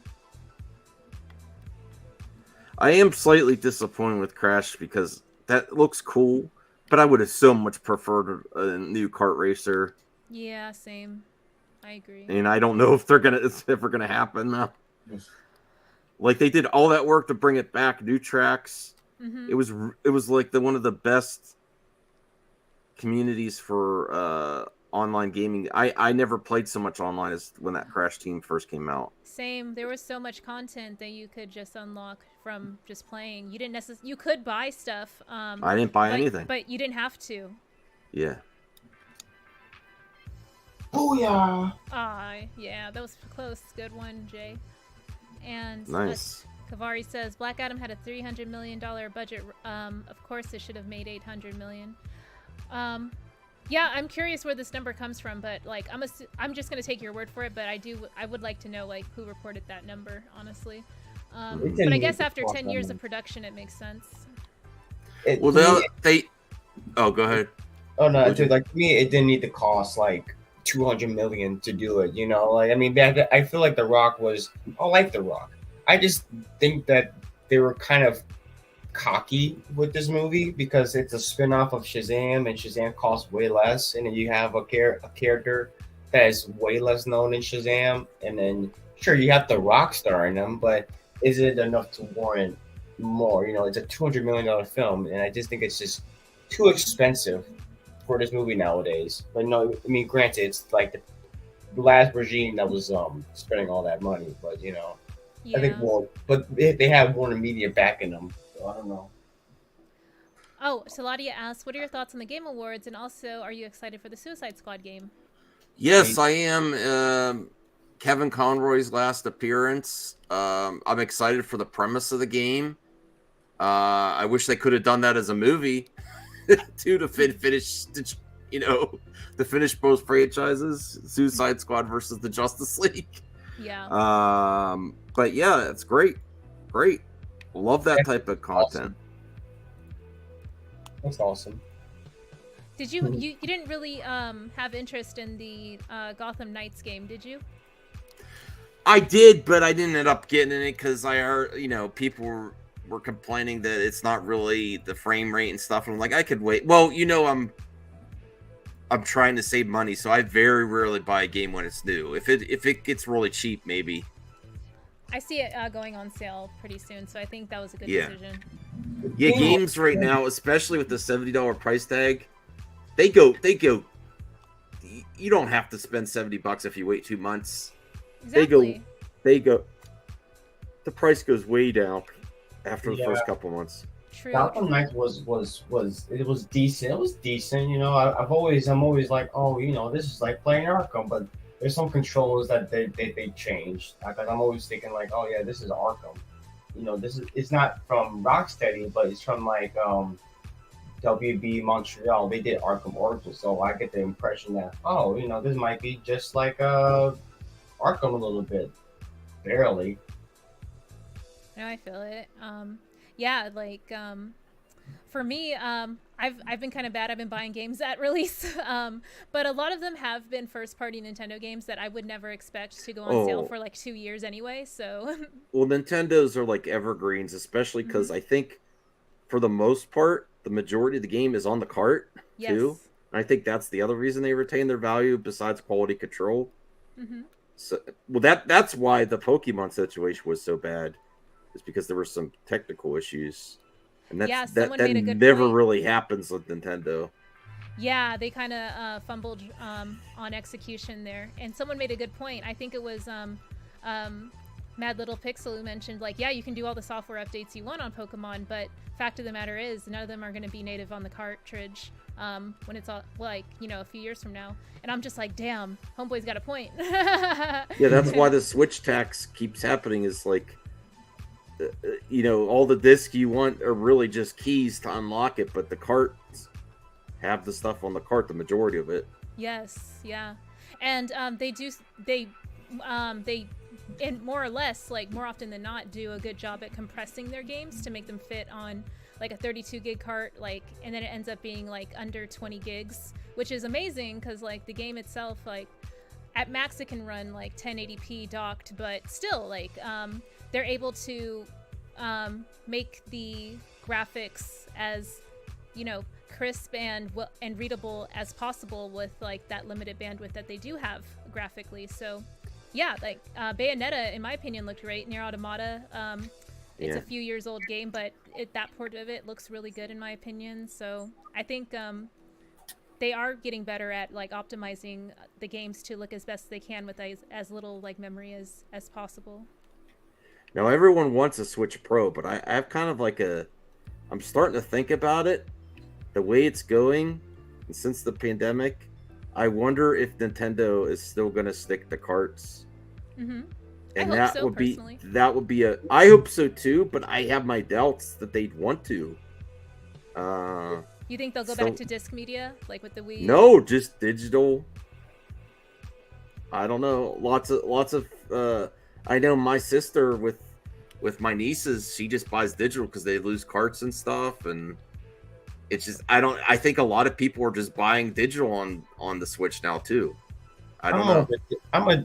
I am slightly disappointed with Crash because that looks cool, but I would have so much preferred a new kart racer, Yeah, same. I agree. and I don't know if it's ever gonna happen now. Like they did all that work to bring it back, new tracks. Mm-hmm. It was like one of the best communities for online gaming. I never played so much online as when that Crash Team first came out. Same. There was so much content that you could just unlock from just playing. You didn't necessarily. You could buy stuff. I didn't buy anything. But you didn't have to. Yeah. Booyah! Yeah, that was close. Good one, Jay. And Nice. Kavari says Black Adam had a $300 million budget. Of course, it should have made $800 million. Yeah, I'm curious where this number comes from, but like I'm just gonna take your word for it. But I would like to know like who reported that number, honestly. But I guess after 10 years of production, it makes sense. Well, they. Oh, go ahead. Oh no, dude, like to me, it didn't need to cost like 200 million to do it. You know, like I mean, I feel like The Rock was. I like The Rock. I just think that they were kind of cocky with this movie because it's a spin-off of Shazam, and Shazam costs way less, and then you have a character that is way less known in Shazam, and then sure you have the Rock star in them, but is it enough to warrant more? You know, it's a $200 million film, and I just think it's just too expensive for this movie nowadays. But no, I mean, granted, it's like the last regime that was spending all that money, but you know, Yeah. I think but they have Warner Media backing them. So I don't know. Oh, Saladia asks, what are your thoughts on the Game Awards, and also, are you excited for the Suicide Squad game? Yes, I am. Kevin Conroy's last appearance. I'm excited for the premise of the game. I wish they could have done that as a movie too, to finish, to finish both franchises, Suicide Squad versus the Justice League. Yeah. But yeah, it's great. Love that type of content. That's awesome. Did you didn't really have interest in the Gotham Knights game, did you? I did, but I didn't end up getting in it because I heard, people were complaining that it's not really the frame rate and stuff. And I'm like, I could wait. Well, I'm trying to save money, so I very rarely buy a game when it's new. If it gets really cheap, maybe. I see it going on sale pretty soon, so I think that was a good decision. Yeah, games right now, especially with the $70 price tag, they go. You don't have to spend $70 if you wait 2 months. Exactly. They go. The price goes way down after the first couple months. True. Gotham Knights was decent. It was decent. I'm always like, this is like playing Arkham, but there's some controls that they changed. Like I'm always thinking like, oh yeah, this is Arkham. It's not from Rocksteady, but it's from like WB Montreal. They did Arkham Origins, so I get the impression that this might be just like Arkham a little bit, barely. No, I feel it. Yeah, like for me, I've been kind of bad. I've been buying games at release, but a lot of them have been first-party Nintendo games that I would never expect to go on sale for like 2 years anyway. So, well, Nintendos are like evergreens, especially because I think, for the most part, the majority of the game is on the cart too. And I think that's the other reason they retain their value, besides quality control. So, well, that's why the Pokemon situation was so bad, is because there were some technical issues. And that never really happens with Nintendo. Yeah, they kind of fumbled on execution there. And someone made a good point. I think it was Mad Little Pixel who mentioned, like, yeah, you can do all the software updates you want on Pokemon, but fact of the matter is, none of them are going to be native on the cartridge when it's all, like, a few years from now. And I'm just like, damn, Homeboy's got a point. Yeah, that's why the Switch tax keeps happening, is like, all the discs you want are really just keys to unlock it, but the carts have the stuff on the cart, the majority of it. Yes, yeah. And and more or less, like more often than not, do a good job at compressing their games to make them fit on like a 32 gig cart, like, and then it ends up being like under 20 gigs, which is amazing because like the game itself, like at max it can run like 1080p docked, but still like they're able to make the graphics as crisp and readable as possible with like that limited bandwidth that they do have graphically. So yeah, like Bayonetta, in my opinion, looked great. Nier Automata, it's a few years old game, but that port of it looks really good in my opinion. So I think they are getting better at like optimizing the games to look as best they can with as little like memory as possible. Now everyone wants a Switch Pro, but I have kind of like I'm starting to think about it, the way it's going, and since the pandemic, I wonder if Nintendo is still going to stick to carts. Mm-hmm. And I hope that would be I hope so too, but I have my doubts that they'd want to. You think they'll go back to disc media, like with the Wii? No, just digital. I don't know. Lots of I know my sister with my nieces, she just buys digital because they lose carts and stuff, and it's just I think a lot of people are just buying digital on the Switch now too. I don't know.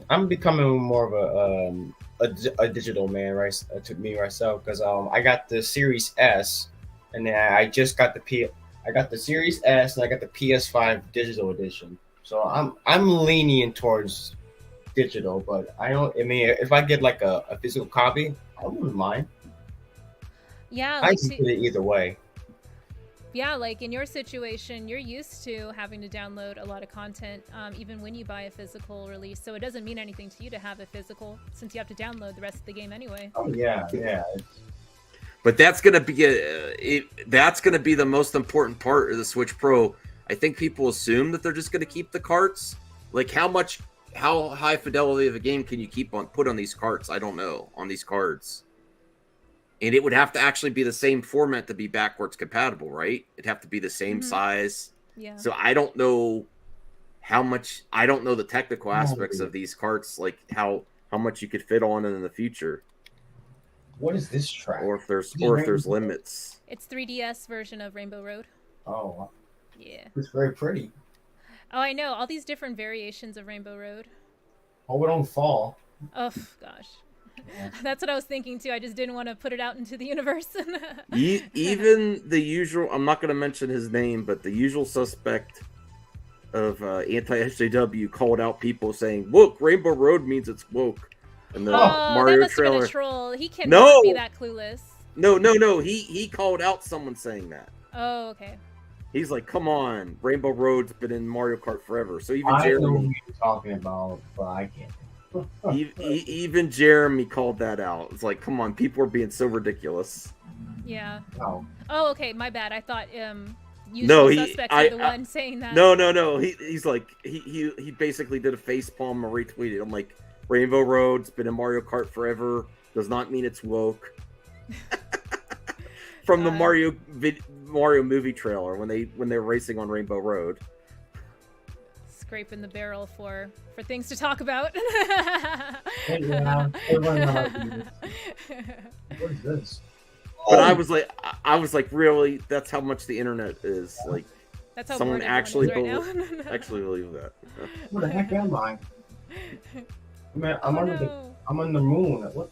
I'm becoming more of a digital man, right? To me myself, because I got the Series S, and then I just got I got the Series S, and I got the PS5 digital edition. So I'm leaning towards digital, but I mean, if I get like a physical copy, I wouldn't mind. Yeah, I can put it either way. Yeah, like in your situation, you're used to having to download a lot of content, even when you buy a physical release. So it doesn't mean anything to you to have a physical, since you have to download the rest of the game anyway. Oh yeah. But that's gonna be that's gonna be the most important part of the Switch Pro. I think people assume that they're just gonna keep the carts. Like how high fidelity of a game can you put on these carts? I don't know, on these cards. And it would have to actually be the same format to be backwards compatible, right? It'd have to be the same size. Yeah. So I don't know I don't know the technical aspects of these carts, like how much you could fit on in the future. What is this track? Or if there's limits. It's 3DS version of Rainbow Road. Oh. Yeah. It's very pretty. Oh, I know. All these different variations of Rainbow Road. Hope it don't fall. Oh, gosh. Yeah. That's what I was thinking, too. I just didn't want to put it out into the universe. Even the usual, I'm not going to mention his name, but the usual suspect of anti-SJW called out people saying, look, Rainbow Road means it's woke. And the Mario that must trailer. have been a troll. He cannot be that clueless. No. He called out someone saying that. Oh, okay. He's like, come on, Rainbow Road's been in Mario Kart forever. So even I Jeremy, know who you're talking about, but I can't. even Jeremy called that out. It's like, come on, people are being so ridiculous. Yeah. Oh, okay, my bad. I thought usual suspects are the one saying that. No. He's like he basically did a facepalm and retweeted. I'm like, Rainbow Road's been in Mario Kart forever. Does not mean it's woke. From the Mario movie trailer when they're racing on Rainbow Road. Scraping the barrel for things to talk about. Yeah, what is this? But I was like, really? That's how much the internet is. Like, that's how someone actually actually believe that. Where the heck am I? Man, I'm on the moon. What?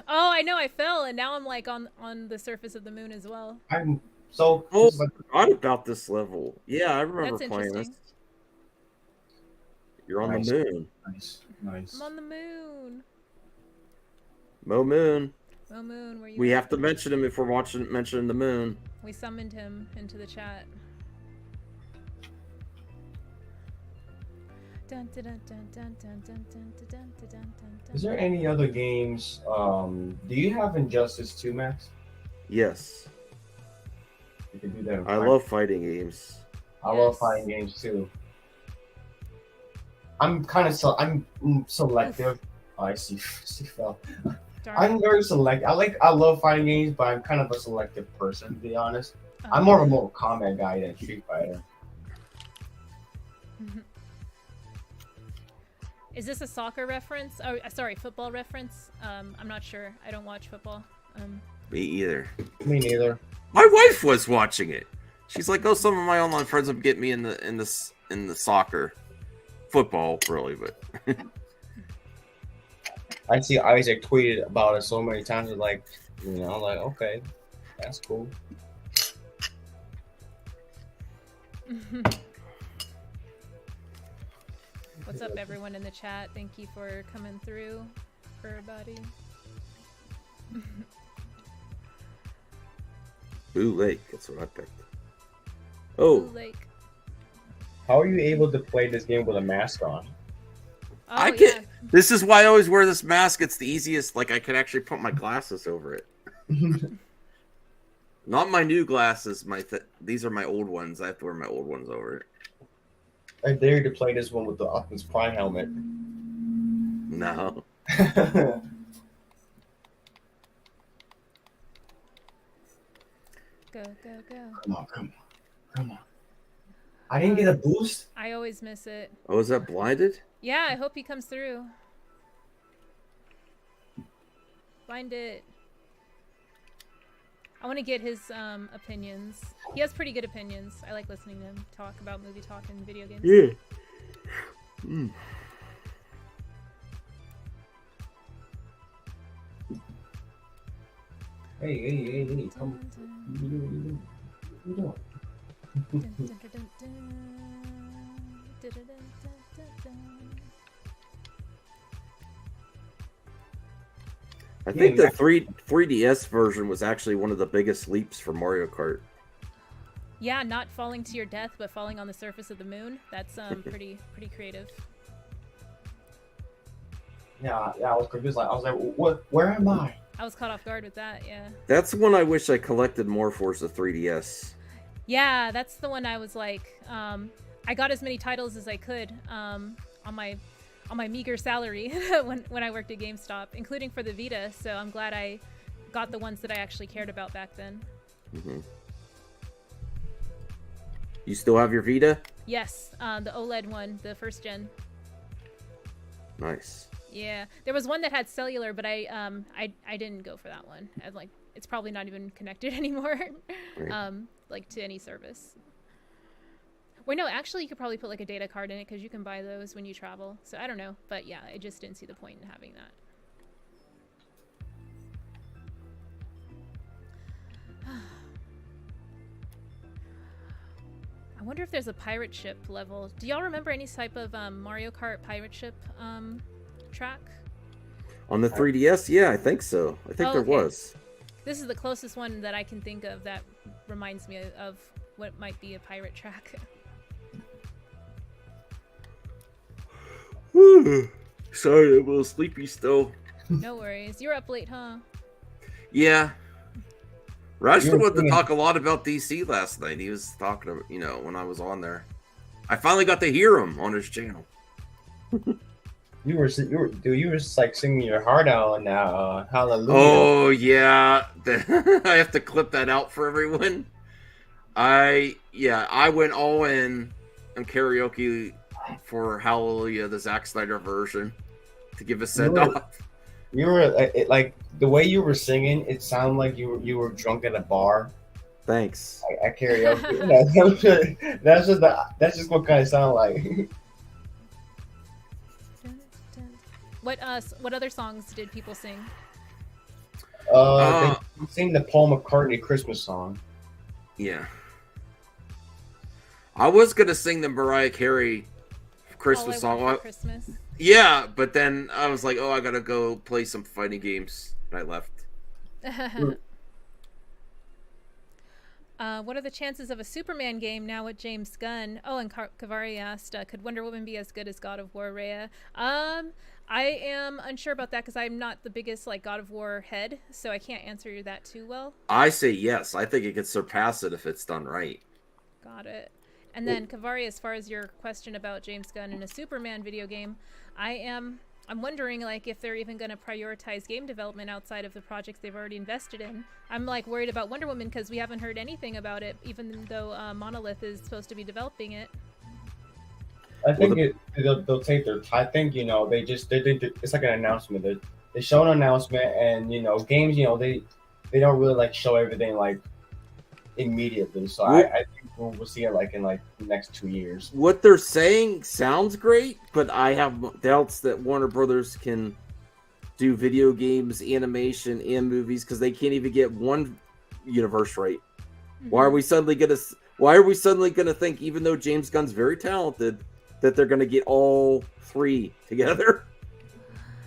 Oh, I know. I fell, and now I'm like on the surface of the moon as well. I'm so. Oh, I forgot about this level. Yeah, I remember playing this. You're on the moon. Nice. I'm on the moon. Mo Moon. Mo Moon, where you? We have to mention him if we're mentioning the moon. We summoned him into the chat. Is there any other games? Do you have Injustice 2, Max? Yes. You can do that. I love fighting games. I love fighting games too. I'm kind of I'm selective. Oh, I see fell. I'm very selective. I love fighting games, but I'm kind of a selective person, to be honest. I'm more of a Mortal Kombat guy than Street Fighter. Is this a soccer reference? Oh, sorry, football reference. I'm not sure. I don't watch football. Me either. Me neither. My wife was watching it. She's like, "Oh, some of my online friends would get me in the soccer, football, really." But I see Isaac tweeted about it so many times. Like, like, okay, that's cool. What's up, everyone in the chat? Thank you for coming through, everybody. Blue Lake, that's what I picked. Oh. Blue Lake. How are you able to play this game with a mask on? Oh, yeah. This is why I always wear this mask. It's the easiest. Like, I could actually put my glasses over it. Not my new glasses. These are my old ones. I have to wear my old ones over it. I dare you to play this one with the Optimus Prime helmet. No. Go. Come on. I didn't get a boost? I always miss it. Oh, is that blinded? Yeah, I hope he comes through. Find it. I want to get his opinions. He has pretty good opinions. I like listening to him talk about movie talk and video games. Yeah. Mm. Hey, come. What are you doing? I think the 3DS version was actually one of the biggest leaps for Mario Kart. Yeah, not falling to your death, but falling on the surface of the moon. That's pretty creative. Yeah, I was confused. I was like, what? Where am I? I was caught off guard with that. Yeah. That's one I wish I collected more for, is the 3DS. Yeah, that's the one I was like, I got as many titles as I could on my meager salary when I worked at GameStop, including for the Vita. So I'm glad I got the ones that I actually cared about back then. Mm-hmm. You still have your Vita? Yes, the OLED one, the first gen. Nice. Yeah, there was one that had cellular, but I didn't go for that one. I like, it's probably not even connected anymore, Right. like to any service. Wait, no, actually, you could probably put like a data card in it because you can buy those when you travel. So I don't know, but yeah, I just didn't see the point in having that. I wonder if there's a pirate ship level. Do y'all remember any type of Mario Kart pirate ship track? On the 3DS? Yeah, I think so. I think there okay. was. This is the closest one that I can think of that reminds me of what might be a pirate track. Sorry, I'm a little sleepy still. No worries. You're up late, huh? Yeah. Rashford wanted to talk a lot about DC last night. He was talking about, you know, when I was on there. I finally got to hear him on his channel. You were just like singing your heart out on that Hallelujah. Oh yeah, I have to clip that out for everyone. I went all in on karaoke for Hallelujah, the Zack Snyder version, to give a send off. You were like the way you were singing. It sounded like you were drunk at a bar. Thanks. At karaoke. That's just what kind of sound like. What other songs did people sing? They sing the Paul McCartney Christmas song. Yeah. I was gonna sing the Mariah Carey Christmas song. Christmas. Yeah, but then I was like, oh, I gotta go play some fighting games. And I left. What are the chances of a Superman game now with James Gunn? Oh, and Kavari asked, could Wonder Woman be as good as God of War, Rhea? I am unsure about that because I'm not the biggest like God of War head, so I can't answer that too well. I say yes. I think it could surpass it if it's done right. Got it. And then Kavari, as far as your question about James Gunn in a Superman video game, I'm wondering like if they're even going to prioritize game development outside of the projects they've already invested in. I'm like worried about Wonder Woman because we haven't heard anything about it, even though Monolith is supposed to be developing it. I think they'll take their time. I think, you know, they it's like an announcement. They show an announcement, and you know, games, you know, they don't really like show everything like immediately. So I think we'll see it like in like the next 2 years. What they're saying sounds great, but I have doubts that Warner Brothers can do video games, animation, and movies because they can't even get one universe right. Mm-hmm. Why are we suddenly gonna think, even though James Gunn's very talented, that they're gonna get all three together?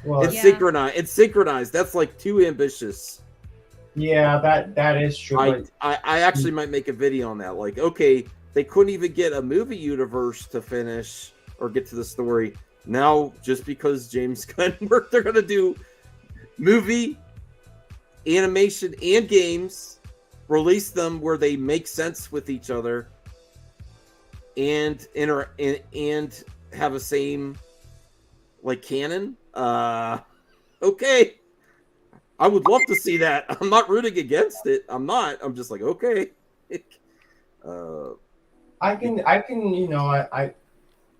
Well, it's synchronized. That's like too ambitious. Yeah, that is true. I actually might make a video on that. Like, okay, they couldn't even get a movie universe to finish or get to the story. Now, just because James Gunn worked, they're gonna do movie, animation, and games, release them where they make sense with each other, and have a same like canon. Okay. I would love to see that. I'm not rooting against it. I'm not. I'm just like, okay. I can, you know,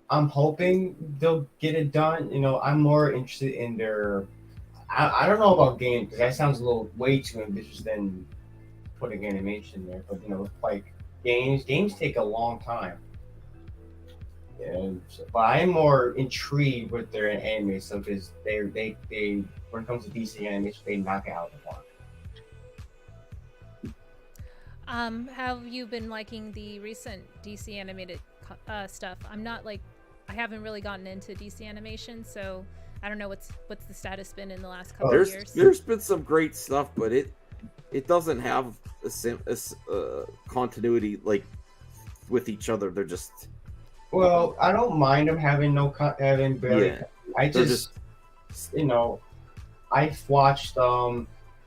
I'm hoping they'll get it done. You know, I'm more interested in their. I don't know about games because that sounds a little way too ambitious than putting animation there. But you know, like games take a long time. But I'm more intrigued with their anime stuff because they when it comes to DC animation, they knock it out of the park. Have you been liking the recent DC animated stuff? I haven't really gotten into DC animation, so I don't know what's the status been in the last couple of years. There's been some great stuff, but it doesn't have a continuity like with each other. They're just. Well, I don't mind them having barely. Yeah, I just you know, I've watched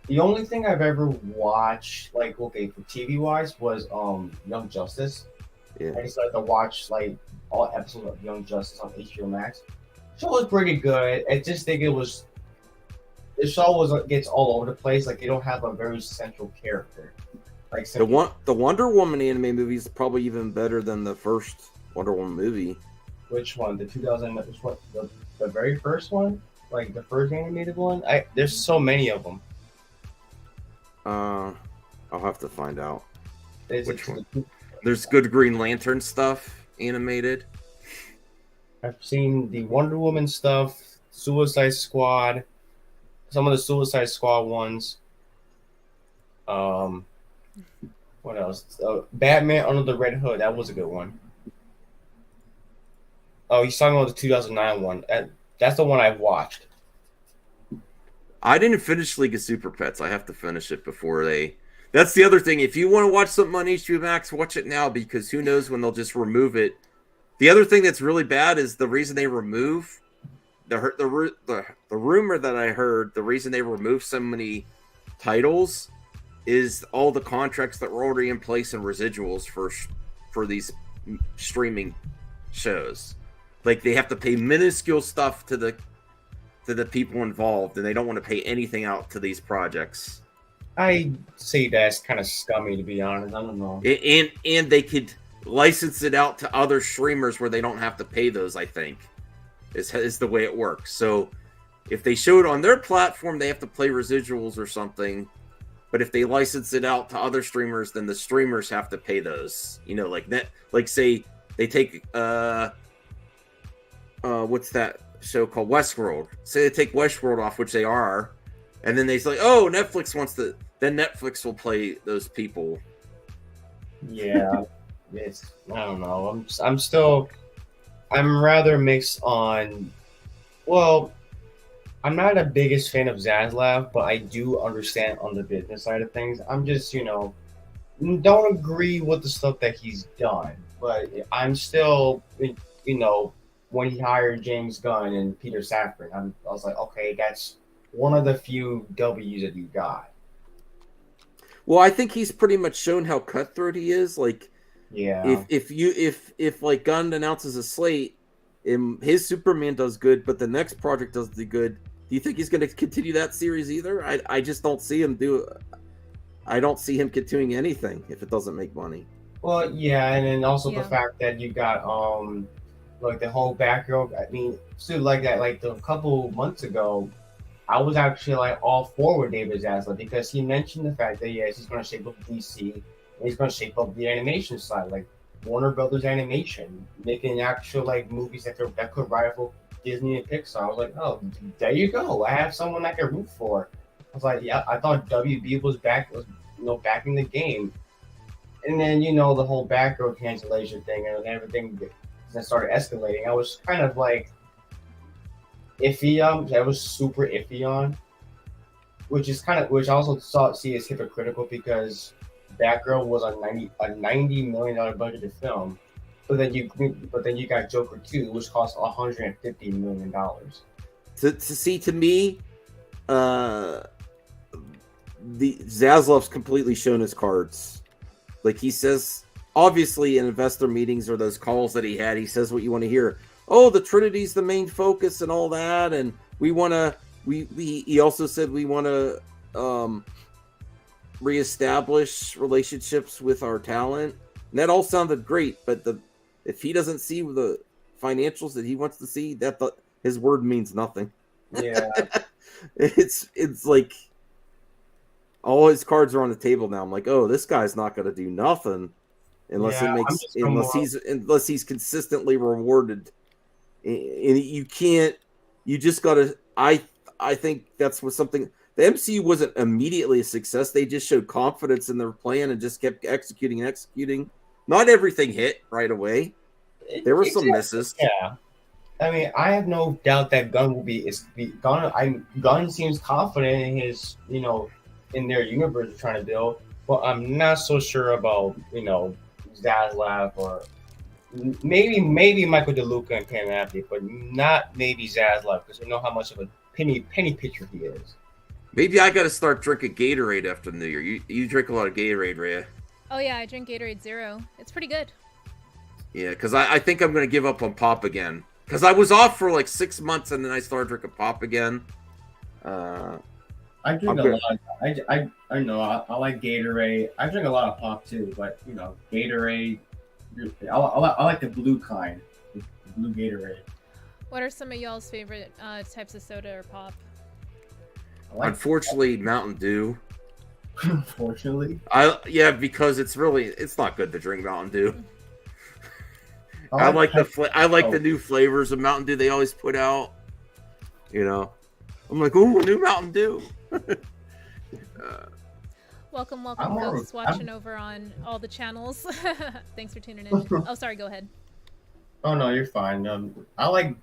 The only thing I've ever watched, like, okay, for TV wise, was Young Justice. Yeah. I just like to watch like all episodes of Young Justice on HBO Max. Show was pretty good. I just think the show gets all over the place. Like they don't have a very central character. Like the Wonder Woman anime movie is probably even better than the first Wonder Woman movie. Which one? The 2000? Which one? The very first one? Like the first animated one? There's so many of them. I'll have to find out. Which one? There's good Green Lantern stuff animated. I've seen the Wonder Woman stuff, Suicide Squad, some of the Suicide Squad ones. What else? Batman Under the Red Hood. That was a good one. Oh, he's talking about the 2009 one. That's the one I watched. I didn't finish League of Super Pets. I have to finish it before they... That's the other thing. If you want to watch something on HBO Max, watch it now because who knows when they'll just remove it. The other thing that's really bad is the reason they remove... The rumor that I heard, the reason they remove so many titles is all the contracts that were already in place and residuals for these streaming shows. Like they have to pay minuscule stuff to the people involved, and they don't want to pay anything out to these projects. I say that's kind of scummy, to be honest. I don't know. And they could license it out to other streamers where they don't have to pay those, I think, is the way it works. So if they show it on their platform, they have to play residuals or something. But if they license it out to other streamers, then the streamers have to pay those. You know, like say they take what's that show called Westworld? Say they take Westworld off, which they are, and then they say, "Oh, Netflix wants to." Then Netflix will play those people. Yeah, I don't know. I'm rather mixed on. Well, I'm not the biggest fan of Zaslav, but I do understand on the business side of things. I'm just, don't agree with the stuff that he's done, but I'm still, when he hired James Gunn and Peter Safran, I was like, okay, that's one of the few W's that you got. Well, I think he's pretty much shown how cutthroat he is. Like, yeah, if like Gunn announces a slate, and his Superman does good, but the next project does the good. Do you think he's going to continue that series either? I just don't see him I don't see him continuing anything if it doesn't make money. Well, yeah, and then also the fact that you got like the whole background. I mean, so like that, like a couple months ago, I was actually like all for with David Zaslav because he mentioned the fact that yes, he's going to shape up DC, and he's going to shape up the animation side, like Warner Brothers Animation, making actual like movies that could rival Disney and Pixar. I was like, oh, there you go. I have someone I can root for. I was like, yeah, I thought WB was back in the game. And then, the whole backroad cancellation thing and everything that started escalating. I was kind of like iffy on. I was super iffy on, which I also see as hypocritical because Batgirl was a $90 million budgeted film. But then you got Joker 2, which cost $150 million. To me, the Zaslav's completely shown his cards. Like he says, obviously in investor meetings or those calls that he had, he says what you want to hear. Oh, the Trinity's the main focus and all that, and we want to. He also said we want to reestablish relationships with our talent. And that all sounded great, but if he doesn't see the financials that he wants to see, his word means nothing. Yeah, it's like all his cards are on the table now. I'm like, oh, this guy's not going to do nothing unless he's consistently rewarded. And you can't. You just got to. I think that's what something. The MCU wasn't immediately a success. They just showed confidence in their plan and just kept executing. Not everything hit right away. There were some misses. Yeah. I mean, I have no doubt that Gunn will be Gunn. Gunn seems confident in his, in their universe they're trying to build, but I'm not so sure about, Zaslav or maybe Michael DeLuca and Pam Abdi, but not maybe Zaslav because we know how much of a penny pitcher he is. Maybe I gotta start drinking Gatorade after New Year. You drink a lot of Gatorade, Rhea. Oh yeah, I drink Gatorade Zero. It's pretty good. Yeah, because I think I'm gonna give up on pop again. Because I was off for like 6 months and then I started drinking pop again. I drink a lot. I know I like Gatorade. I drink a lot of pop too, but you know, Gatorade. I like the blue kind, the blue Gatorade. What are some of y'all's favorite types of soda or pop? Unfortunately, Mountain Dew. Unfortunately. Because it's not good to drink Mountain Dew. I like the new flavors of Mountain Dew they always put out. You know, I'm like, ooh, new Mountain Dew. Welcome, folks watching over on all the channels. Thanks for tuning in. Oh, sorry, go ahead. Oh no, you're fine. I like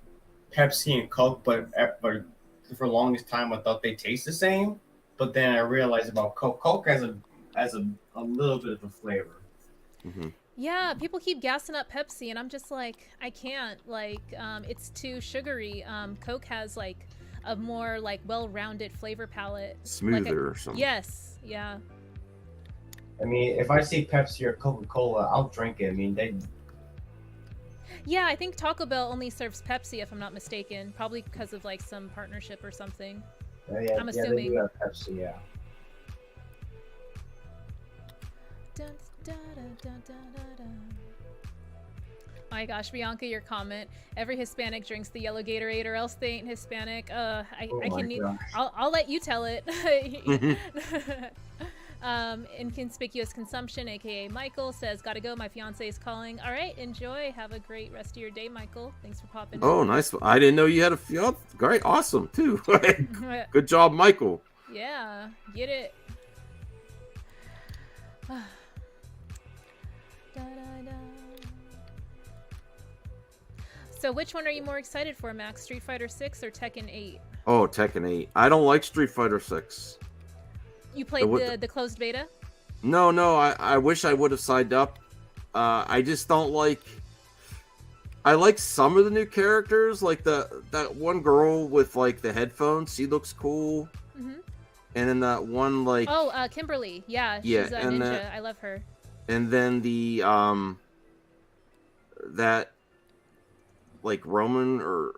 Pepsi and Coke, but for the longest time I thought they taste the same. But then I realized about Coke. Coke has a little bit of a flavor. Mm-hmm. Yeah, people keep gassing up Pepsi, and I'm just like, I can't. Like, it's too sugary. Coke has like a more like well-rounded flavor palette, smoother or something. Yes, yeah. I mean, if I see Pepsi or Coca-Cola, I'll drink it. I mean, they. Yeah, I think Taco Bell only serves Pepsi, if I'm not mistaken. Probably because of like some partnership or something. Yeah, I'm assuming. They do have Pepsi, yeah. Dun, da, da, da, da, da, da. Oh my gosh, Bianca, your comment. Every Hispanic drinks the yellow Gatorade or else they ain't Hispanic. I'll let you tell it. Inconspicuous consumption, aka Michael, says, gotta go, my fiance is calling. All right, enjoy. Have a great rest of your day, Michael. Thanks for popping in. Oh, nice. I didn't know you had a fiance. Great, awesome, too. Good job, Michael. Yeah, get it. Da, da, da. So which one are you more excited for, Max? Street Fighter 6 or Tekken 8? Oh, Tekken 8. I don't like Street Fighter 6. You played the closed beta? No, I wish I would have signed up. I just don't like... I like some of the new characters, like that one girl with like the headphones. She looks cool. Mm-hmm. And then that one like... Oh, Kimberly. Yeah, she's a ninja. I love her. And then the that like Roman or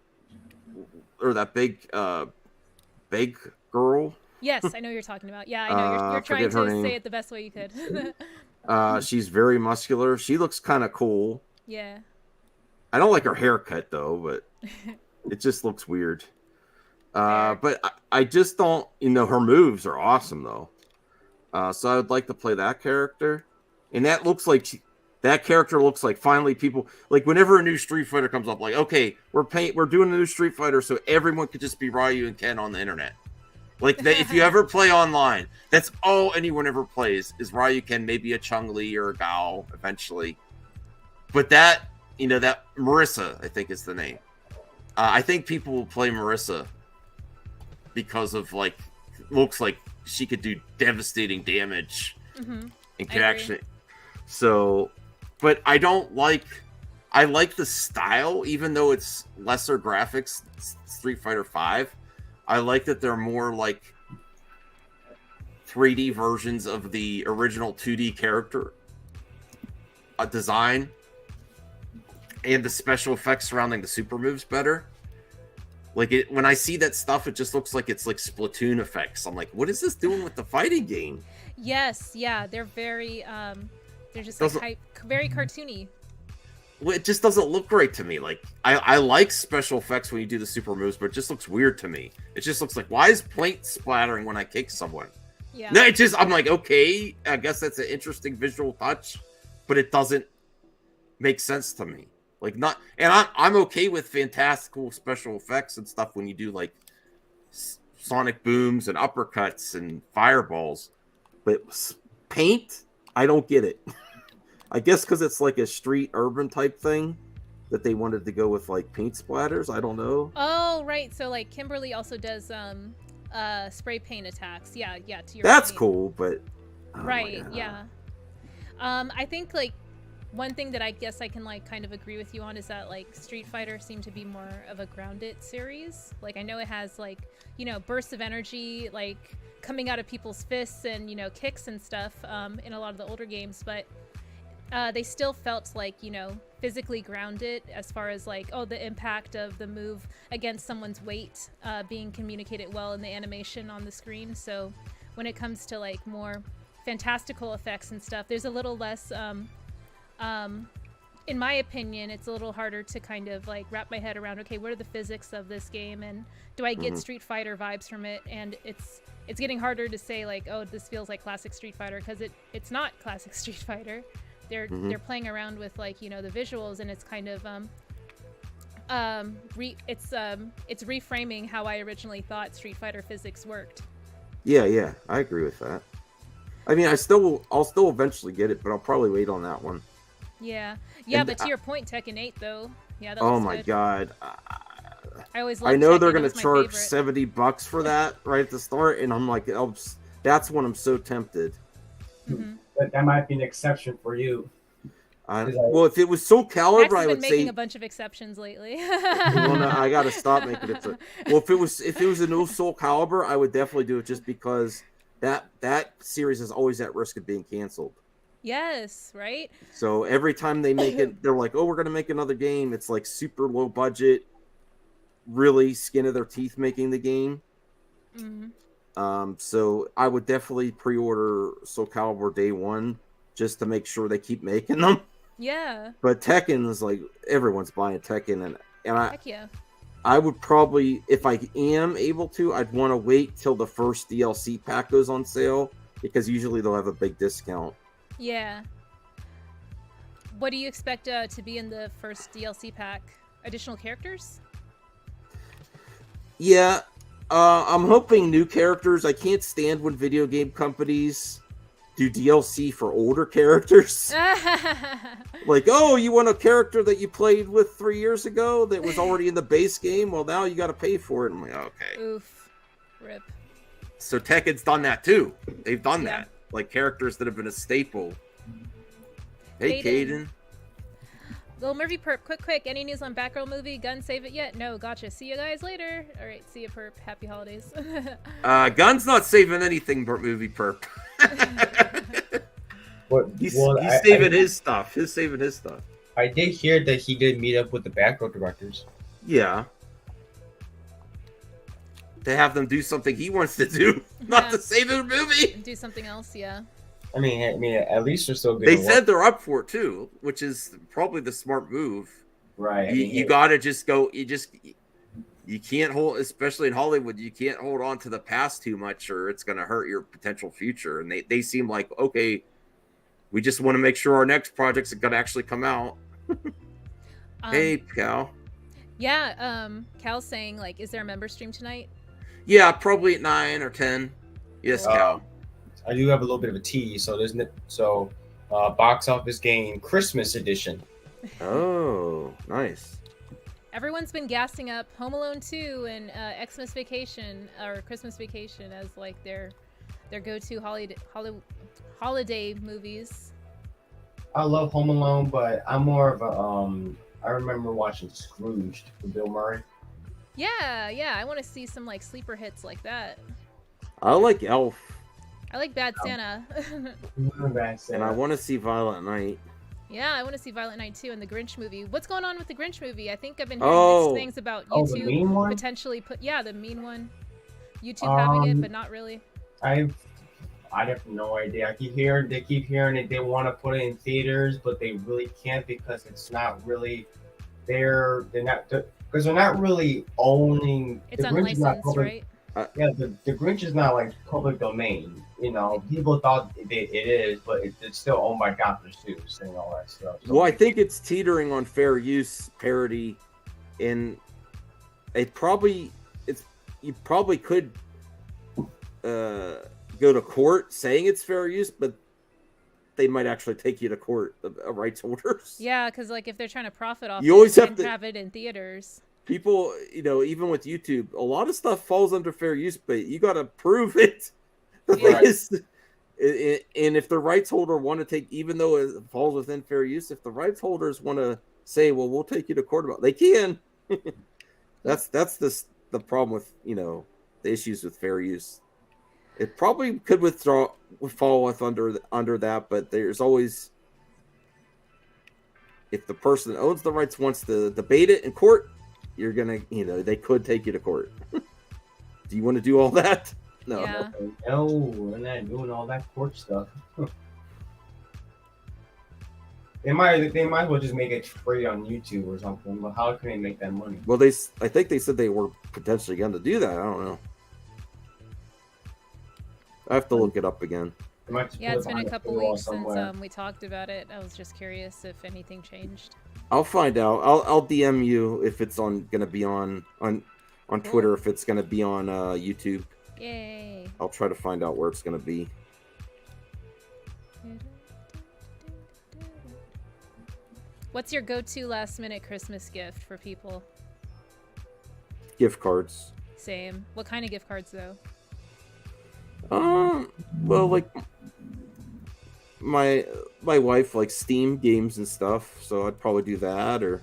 that big girl. Yes, I know you're talking about. Yeah, I know you're trying to say it the best way you could. She's very muscular. She looks kind of cool. Yeah. I don't like her haircut though, but it just looks weird. But I just don't, her moves are awesome though. So I would like to play that character. And that character looks like finally people, like whenever a new Street Fighter comes up, like, okay, we're doing a new Street Fighter so everyone could just be Ryu and Ken on the internet. Like, if you ever play online, that's all anyone ever plays is Ryu, Ken, maybe a Chun-Li or a Gao eventually. But that Marissa, I think is the name. I think people will play Marissa because of, like, looks like she could do devastating damage and could actually... So, but I like the style, even though it's lesser graphics, Street Fighter 5. I like that they're more like 3D versions of the original 2D character design, and the special effects surrounding the super moves better. Like when I see that stuff, it just looks like it's like Splatoon effects. I'm like, what is this doing with the fighting game? Yes, yeah, they're very they're just like very cartoony. Well, it just doesn't look great to me. Like I like special effects when you do the super moves, but it just looks weird to me. It just looks like, why is paint splattering when I kick someone? Yeah. No, I'm like, okay, I guess that's an interesting visual touch, but it doesn't make sense to me. Like I'm okay with fantastical special effects and stuff when you do like sonic booms and uppercuts and fireballs, but paint, I don't get it. I guess because it's like a street urban type thing that they wanted to go with like paint splatters. I don't know. Oh, right. So like Kimberly also does spray paint attacks. Yeah, to your That's point. Cool, but right, yeah. I think like one thing that I guess I can like kind of agree with you on is that like Street Fighter seemed to be more of a grounded series. Like I know it has like, you know, bursts of energy like coming out of people's fists and, you know, kicks and stuff in a lot of the older games, but they still felt like, you know, physically grounded as far as like, oh, the impact of the move against someone's weight being communicated well in the animation on the screen. So when it comes to like more fantastical effects and stuff, there's a little less in my opinion, it's a little harder to kind of like wrap my head around, okay, what are the physics of this game and do I get Street Fighter vibes from it? And it's getting harder to say like, oh, this feels like classic Street Fighter, because it's not classic Street Fighter. They're playing around with like, you know, the visuals, and it's kind of it's reframing how I originally thought Street Fighter physics worked. Yeah, I agree with that. I mean, I'll still eventually get it, but I'll probably wait on that one. Yeah, And but to your point, Tekken 8 though, yeah, that oh looks my good. God, I always I know Tekken, they're it gonna was my charge favorite. $70 for that right at the start, and I'm like, that's when I'm so tempted. But that might be an exception for you. Well, if it was Soul Calibur, Max has I been would making say a bunch of exceptions lately. well, no, I gotta stop making it. Well, if it was a new Soul Calibur, I would definitely do it, just because that series is always at risk of being canceled. Yes, right? So every time they make it, they're like, oh, we're going to make another game. It's like super low budget, really skin of their teeth making the game. So I would definitely pre-order Soul Calibur day one just to make sure they keep making them. Yeah. But Tekken is like, everyone's buying Tekken. And Heck yeah. I would probably, if I am able to, I'd want to wait till the first DLC pack goes on sale, because usually they'll have a big discount. Yeah. What do you expect to be in the first DLC pack? Additional characters? Yeah, I'm hoping new characters. I can't stand when video game companies do DLC for older characters. Like, oh, you want a character that you played with 3 years ago that was already in the base game? Well, now you got to pay for it. I'm like, okay. Oof. Rip. So Tekken's done that too. They've done that. Like characters that have been a staple. Hey, Caden. Little Murphy Perp, quick. Any news on Batgirl movie? Gun save it yet? No, gotcha. See you guys later. All right, see you, Perp. Happy holidays. Gun's not saving anything, movie Perp. He's saving his stuff. He's saving his stuff. I did hear that he did meet up with the Batgirl directors. Yeah. To have them do something he wants to do, not to save the movie. Do something else, yeah. I mean, at least they're still good. They said they're up for it too, which is probably the smart move. Right. You gotta just go. You can't hold, especially in Hollywood. You can't hold on to the past too much, or it's gonna hurt your potential future. And they seem like, okay, we just want to make sure our next project's gonna actually come out. Hey, Cal. Yeah. Cal's saying like, is there a member stream tonight? Yeah, probably at 9 or 10. Yes, Cal. I do have a little bit of a tease. So box office game Christmas edition. Oh, nice. Everyone's been gassing up Home Alone 2 and Xmas Vacation or Christmas Vacation as like their go-to holiday movies. I love Home Alone, but I'm more of a I remember watching Scrooged with Bill Murray. Yeah. I want to see some like sleeper hits like that. I like Elf. I like Bad Santa. And I want to see Violent Night. Yeah, I want to see Violent Night too, and the Grinch movie. What's going on with the Grinch movie? I think I've been hearing mixed things about YouTube potentially the mean one. YouTube having it, but not really. I have no idea. They keep hearing that they want to put it in theaters, but they really can't because it's not really they're not really owning. It's unlicensed, right? Yeah, the Grinch is not like public domain. You know, people thought it is, but it's still owned by Dr. Seuss and all that stuff. So well, I think it's teetering on fair use parody, and you probably could go to court saying it's fair use, but they might actually take you to court, the rights holders. Yeah, because like if they're trying to profit off, you always have to have it in theaters. People, even with YouTube, a lot of stuff falls under fair use, but you got to prove it. The thing is, And if the rights holder want to take, even though it falls within fair use, if the rights holders want to say, well, we'll take you to court about it, they can. That's the problem with, the issues with fair use. It probably could fall under that, but there's always, if the person that owns the rights wants to debate it in court, you're gonna, they could take you to court. Do you want to do all that? No. Yeah. No, we're not doing all that court stuff. They might as well just make it free on YouTube or something. But how can they make that money? Well, I think they said they were potentially going to do that. I don't know. I have to look it up again. Yeah, it's been a couple weeks since we talked about it. I was just curious if anything changed. I'll find out. I'll DM you if it's going to be on Twitter, if it's going to be on YouTube. Yay! I'll try to find out where it's going to be. What's your go-to last-minute Christmas gift for people? Gift cards. Same. What kind of gift cards, though? Well, like my wife likes Steam games and stuff, so I'd probably do that, or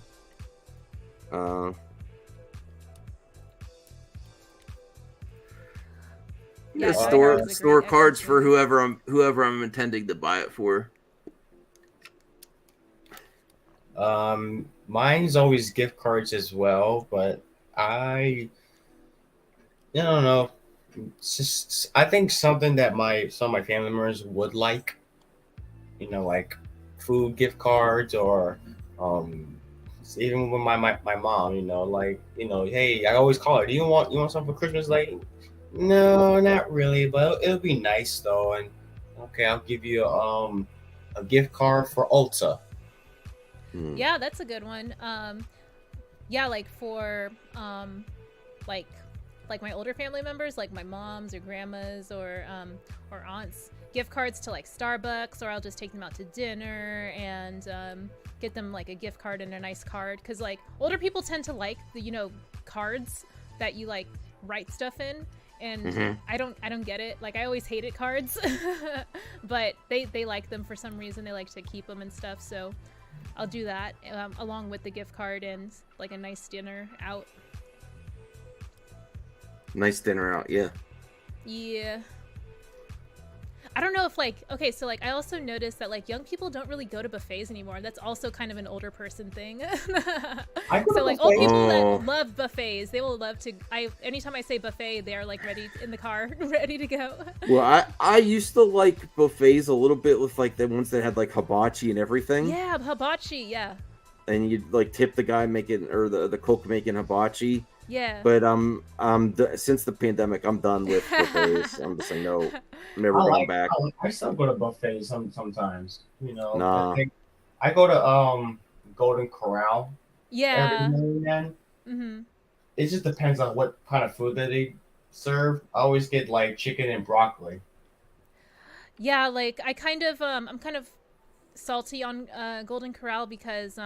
Yeah, store cards for whoever I'm intending to buy it for. Mine's always gift cards as well, but I don't know. It's just, I think something that some of my family members would like, like food gift cards, or even with my mom, hey, I always call her, do you want something for Christmas? Like, no, not really, but it'll be nice though. And okay, I'll give you a gift card for Ulta. Yeah, that's a good one. Yeah, like for like my older family members, like my moms or grandmas or aunts, gift cards to like Starbucks, or I'll just take them out to dinner and get them like a gift card and a nice card, because like older people tend to like the cards that you like write stuff in, and I don't get it. Like I always hated cards, but they like them for some reason. They like to keep them and stuff, so I'll do that along with the gift card and like a nice dinner out. Nice dinner out, yeah. Yeah. I don't know if okay, so like I also noticed that like young people don't really go to buffets anymore. That's also kind of an older person thing. So like old people that love buffets, they will love to. Anytime I say buffet, they're like ready in the car, ready to go. Well, I used to like buffets a little bit with like the ones that had like hibachi and everything. Yeah, hibachi, yeah. And you'd like tip the guy making, or the cook making hibachi. Yeah. But since the pandemic, I'm done with buffets. I'm just like, no, I'm never going back. I still go to buffets sometimes. Nah. I go to Golden Corral. Yeah. Every now and then. Mm-hmm. It just depends on what kind of food that they serve. I always get like chicken and broccoli. Yeah, like I'm kind of salty on Golden Corral because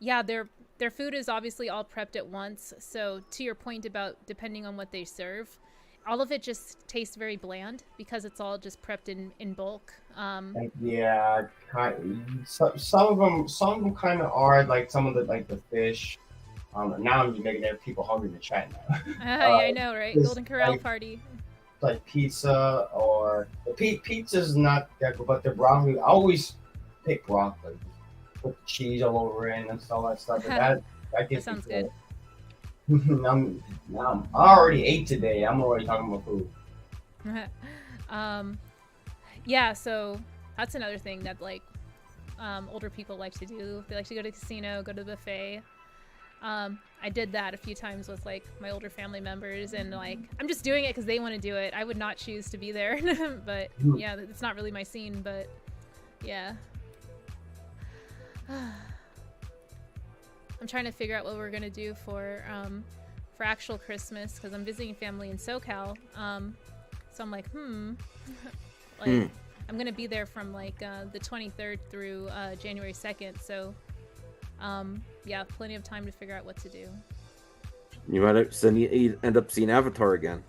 yeah, their food is obviously all prepped at once. So to your point about depending on what they serve, all of it just tastes very bland because it's all just prepped in bulk. Yeah, some of them kind of are, like some of the fish. Now I'm just making people hungry in the chat now. Yeah, I know, right? Golden Corral party. Like pizza, or pizza's not that good, but the broccoli, I always pick broccoli. Put cheese all over it and all that stuff. That gets that sounds good. I already ate today. I'm already talking about food. Yeah, so that's another thing that like older people like to do. They like to go to the casino, go to the buffet. I did that a few times with like my older family members, and like I'm just doing it because they want to do it. I would not choose to be there, but yeah, it's not really my scene. But yeah. I'm trying to figure out what we're gonna do for actual Christmas, because I'm visiting family in SoCal. So I'm like, like I'm gonna be there from like the 23rd through January 2nd. So yeah, plenty of time to figure out what to do. You might end up seeing Avatar again.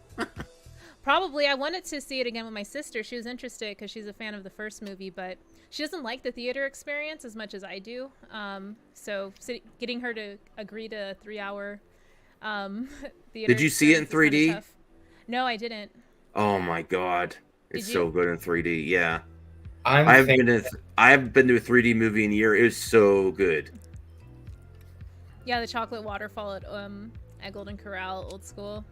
Probably. I wanted to see it again with my sister. She was interested because she's a fan of the first movie, but she doesn't like the theater experience as much as I do. So getting her to agree to a 3-hour theater. Did you see it in 3D? Tough. No, I didn't. Oh my god, it's so good in 3D. Yeah, I haven't been to a 3D movie in a year. It was so good. Yeah, the chocolate waterfall at Golden Corral, old school.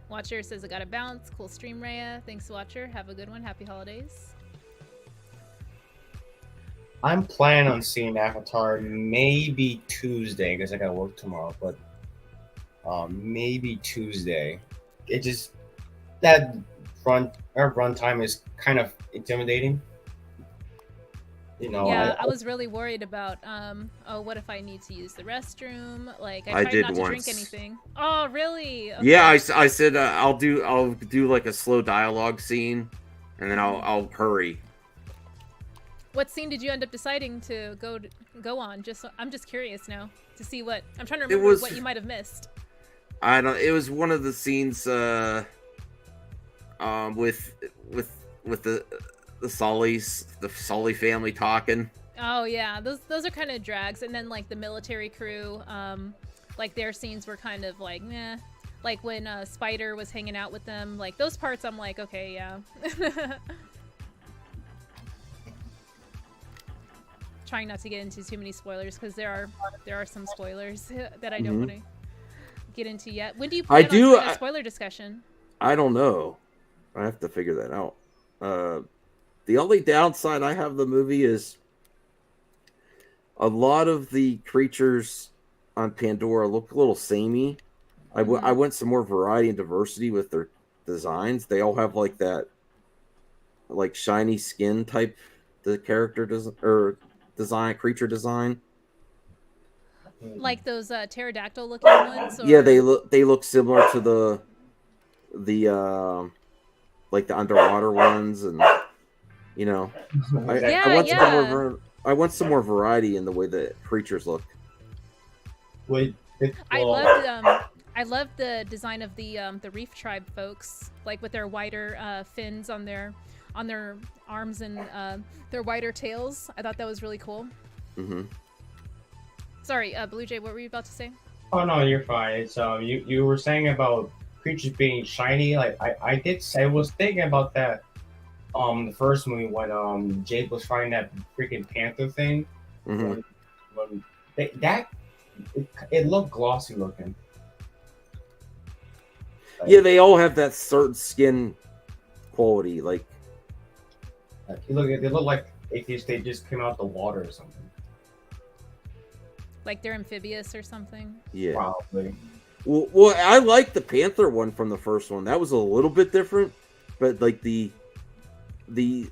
Watcher says, I got a bounce. Cool stream, Rhea. Thanks, Watcher. Have a good one. Happy holidays. I'm planning on seeing Avatar maybe Tuesday because I got to work tomorrow, but maybe Tuesday. It just, that run time is kind of intimidating. You know, yeah, I was really worried about, what if I need to use the restroom? Like, I tried not to drink anything. Oh, really? Okay. Yeah, I said I'll do like a slow dialogue scene, and then I'll hurry. What scene did you end up deciding to go on? I'm just curious now to see what I'm trying to remember what you might have missed. I don't. It was one of the scenes with the Sully family talking. Oh yeah, those are kind of drags, and then like the military crew, like their scenes were kind of like meh. Like when Spider was hanging out with them, like those parts, I'm like, okay, yeah. Trying not to get into too many spoilers because there are some spoilers that I don't want to get into yet. When do you plan on doing a spoiler discussion? I don't know. I have to figure that out. The only downside I have of the movie is a lot of the creatures on Pandora look a little samey. I want some more variety and diversity with their designs. They all have like that, like shiny skin type, the character creature design. Like those pterodactyl looking ones? Or... Yeah, they look similar to the like the underwater ones, and you know, I want some more variety in the way the creatures look. I loved the design of the Reef Tribe folks, like with their wider fins on their arms and their wider tails. I thought that was really cool. Mm-hmm. Sorry, Blue Jay, what were you about to say? Oh no, you're fine. It's you were saying about creatures being shiny. Like I was thinking about that. The first movie when Jake was fighting that freaking panther thing. Mm-hmm. When it looked glossy looking. Like, yeah, they all have that certain skin quality. Like they look like they just came out the water or something. Like they're amphibious or something. Yeah, probably. Well, I like the panther one from the first one. That was a little bit different, but like the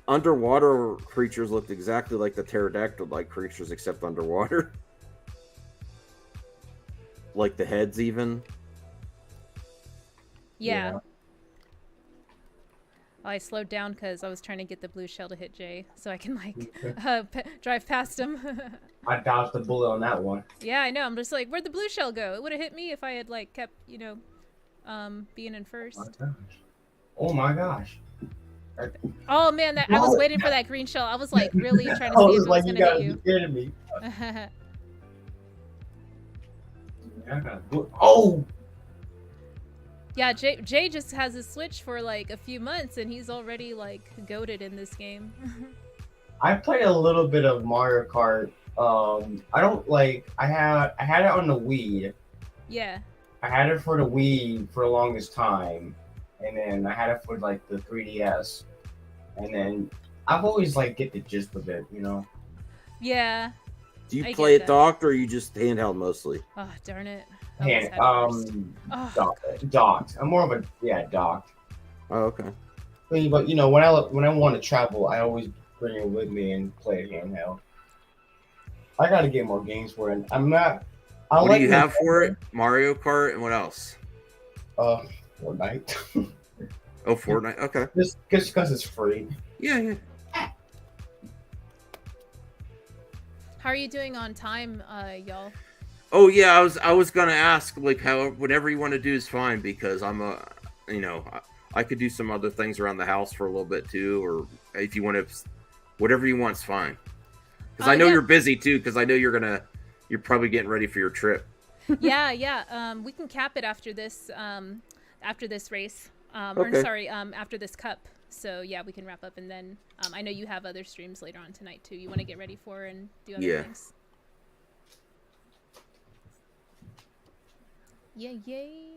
underwater creatures looked exactly like the pterodactyl-like creatures, except underwater. Like the heads, even. Yeah. I slowed down because I was trying to get the blue shell to hit Jay, so I can like drive past him. I dodged the bullet on that one. Yeah, I know. I'm just like, where'd the blue shell go? It would have hit me if I had like kept, being in first. Oh my gosh. Oh man, I was waiting for that green shell. I was like really trying to see if it was gonna hit you. Scared me. Oh. Yeah, Jay just has a Switch for like a few months, and he's already like goated in this game. I played a little bit of Mario Kart. I don't like. I had it on the Wii. Yeah. I had it for the Wii for the longest time, and then I had it for like the 3DS, and then I've always like get the gist of it, you know. Yeah. Do you play it docked or you just handheld mostly? Oh darn it. Docked. I'm more of a docked. Oh, okay. But when I want to travel, I always bring it with me and play it handheld. I gotta get more games for it. What do you have for it? Mario Kart and what else? Fortnite. Oh, Fortnite. Okay. Just because it's free. Yeah. How are you doing on time, y'all? Oh yeah, I was gonna ask like how whatever you want to do is fine because I'm I could do some other things around the house for a little bit too, or if you want to, whatever you want's fine. Because I know you're busy too. Because I know you're probably getting ready for your trip. Yeah. We can cap it after this race. Or sorry, after this cup. So yeah, we can wrap up, and then I know you have other streams later on tonight too. You want to get ready for and do other things. Yeah, yay.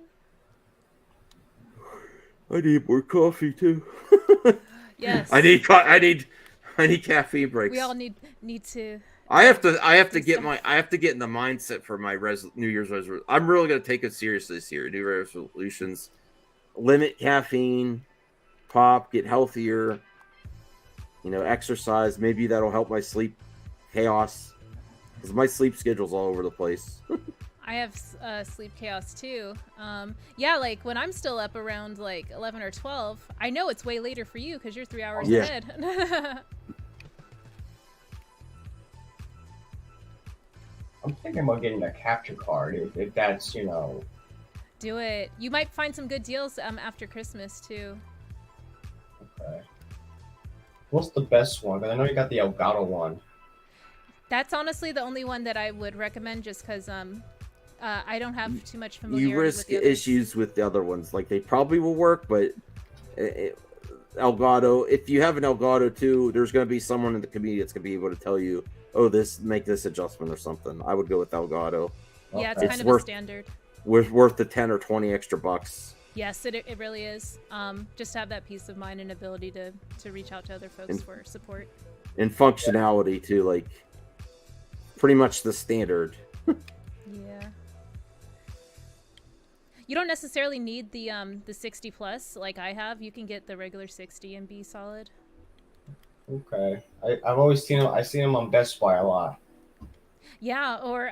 I need more coffee too. Yes. I need caffeine breaks. We all need to. I have to get in the mindset for my New Year's resolution. I'm really going to take it seriously this year. New resolutions: limit caffeine, pop, get healthier. Exercise. Maybe that'll help my sleep chaos, because my sleep schedule's all over the place. I have sleep chaos too. Yeah, like when I'm still up around like 11 or 12, I know it's way later for you because you're 3 hours ahead. I'm thinking about getting a capture card if that's, Do it. You might find some good deals after Christmas too. Okay. What's the best one? Because I know you got the Elgato one. That's honestly the only one that I would recommend, just because I don't have too much familiarity. You risk issues with the other ones. Like, they probably will work, but Elgato, if you have an Elgato too, there's going to be someone in the community that's going to be able to tell you, oh, make this adjustment or something. I would go with Elgato. Yeah, it's kind of a standard. Worth the 10 or 20 extra bucks. Yes, it really is. Just to have that peace of mind and ability to reach out to other folks for support. And functionality too, like pretty much the standard. Yeah. You don't necessarily need the 60 plus like I have. You can get the regular 60 and be solid. Okay. I've always seen them. I see them on Best Buy a lot. Yeah, or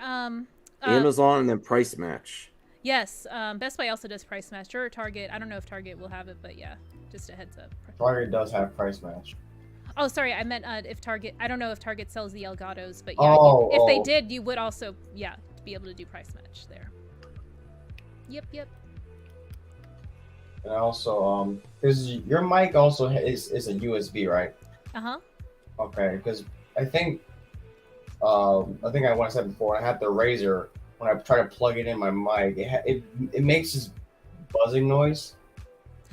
Amazon and then Price Match. Yes, Best Buy also does Price Match, or Target. I don't know if Target will have it, but yeah, just a heads up. Target does have Price Match. Oh, sorry, I meant if Target. I don't know if Target sells the Elgatos, but yeah, if they did, you would also be able to do Price Match there. Yep. And also, because your mic also is a USB, right? Okay, because I think I want to say before, I had the Razer. When I try to plug it in my mic, it makes this buzzing noise.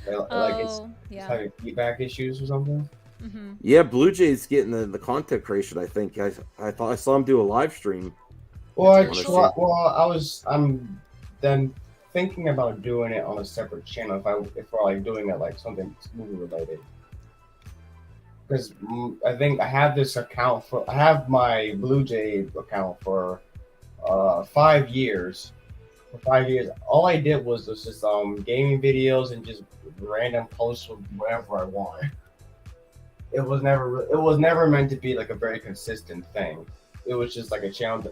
It's having feedback issues or something. Mm-hmm. Yeah, Blue Jay's getting the content creation. I think I thought I saw him do a live stream. I'm then thinking about doing it on a separate channel if we're like doing it like something movie related. Because I think I have this account I have my Blue Jay account for 5 years. For 5 years, all I did was just gaming videos and just random posts with whatever I want. It was never meant to be like a very consistent thing. It was just like a channel,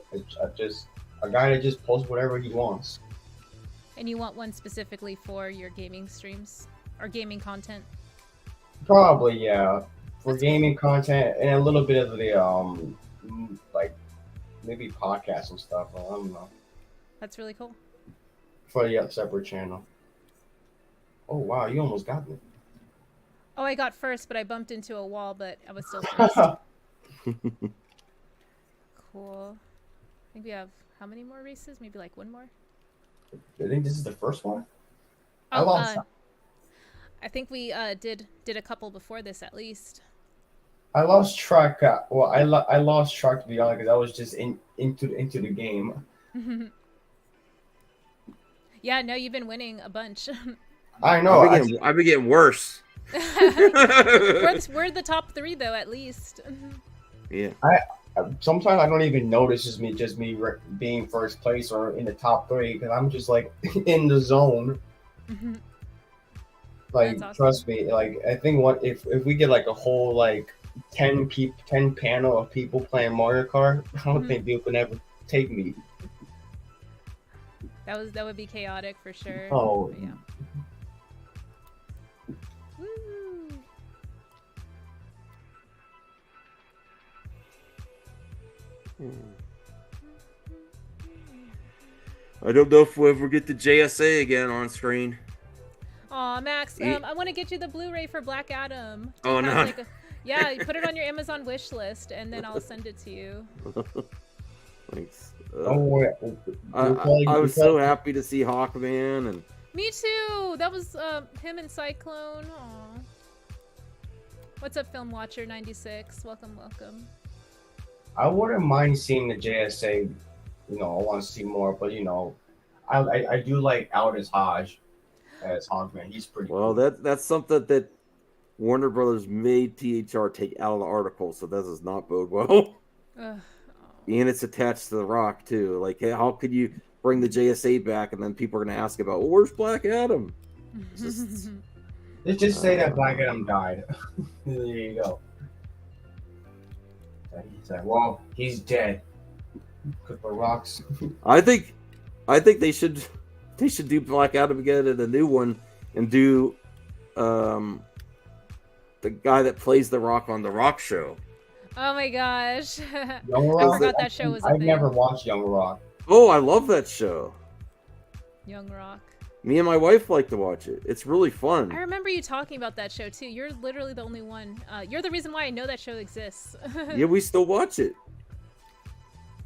just a guy that just posts whatever he wants. And you want one specifically for your gaming streams or gaming content? Probably, yeah. For gaming content and a little bit of the like maybe podcasts and stuff. I don't know. That's really cool. For the separate channel. Oh wow, you almost got me. Oh, I got first, but I bumped into a wall, but I was still first. Cool. I think we have how many more races? Maybe like one more? I think this is the first one. I think we did a couple before this at least. I lost track. I lost track, to be honest, because I was just into the game. Yeah, no, you've been winning a bunch. I know. I've been getting worse. We're the top 3 though, at least. Yeah. Sometimes I don't even notice it's just me being first place or in the top 3 because I'm just like in the zone. Like, awesome. Trust me. Like, I think if we get like a whole like 10 panel of people playing Mario Kart, I don't think people can ever take me. That would be chaotic for sure. Oh but yeah. I don't know if we'll ever get the JSA again on screen. Aw, Max, I want to get you the Blu-ray for Black Adam. Oh, no. Yeah, you put it on your Amazon wish list, and then I'll send it to you. Thanks. I was so happy to see Hawkman, and me too. That was him and Cyclone. Aw. What's up, Film Watcher 96? Welcome, welcome. I wouldn't mind seeing the JSA. You know, I want to see more, but you know, I do like Aldous Hodge as Hawkman. He's pretty. Well, cool. that's something that Warner Brothers made THR take out of the article, so that does not bode well. And it's attached to The Rock too. Like, hey, how could you bring the JSA back, and then people are going to ask about, well, where's Black Adam? Let's just say that Black Adam died. There you go. He's like, well, he's dead. Because the Rock's. I think they should do Black Adam again in a new one, and do the guy that plays The Rock on The Rock Show. Oh my gosh. Young Rock? I forgot that show was a I've thing. never watched Young Rock. Oh, I love that show. Young Rock. Me and my wife like to watch it. It's really fun. I remember you talking about that show too. You're literally the only one. You're the reason why I know that show exists. Yeah, we still watch it.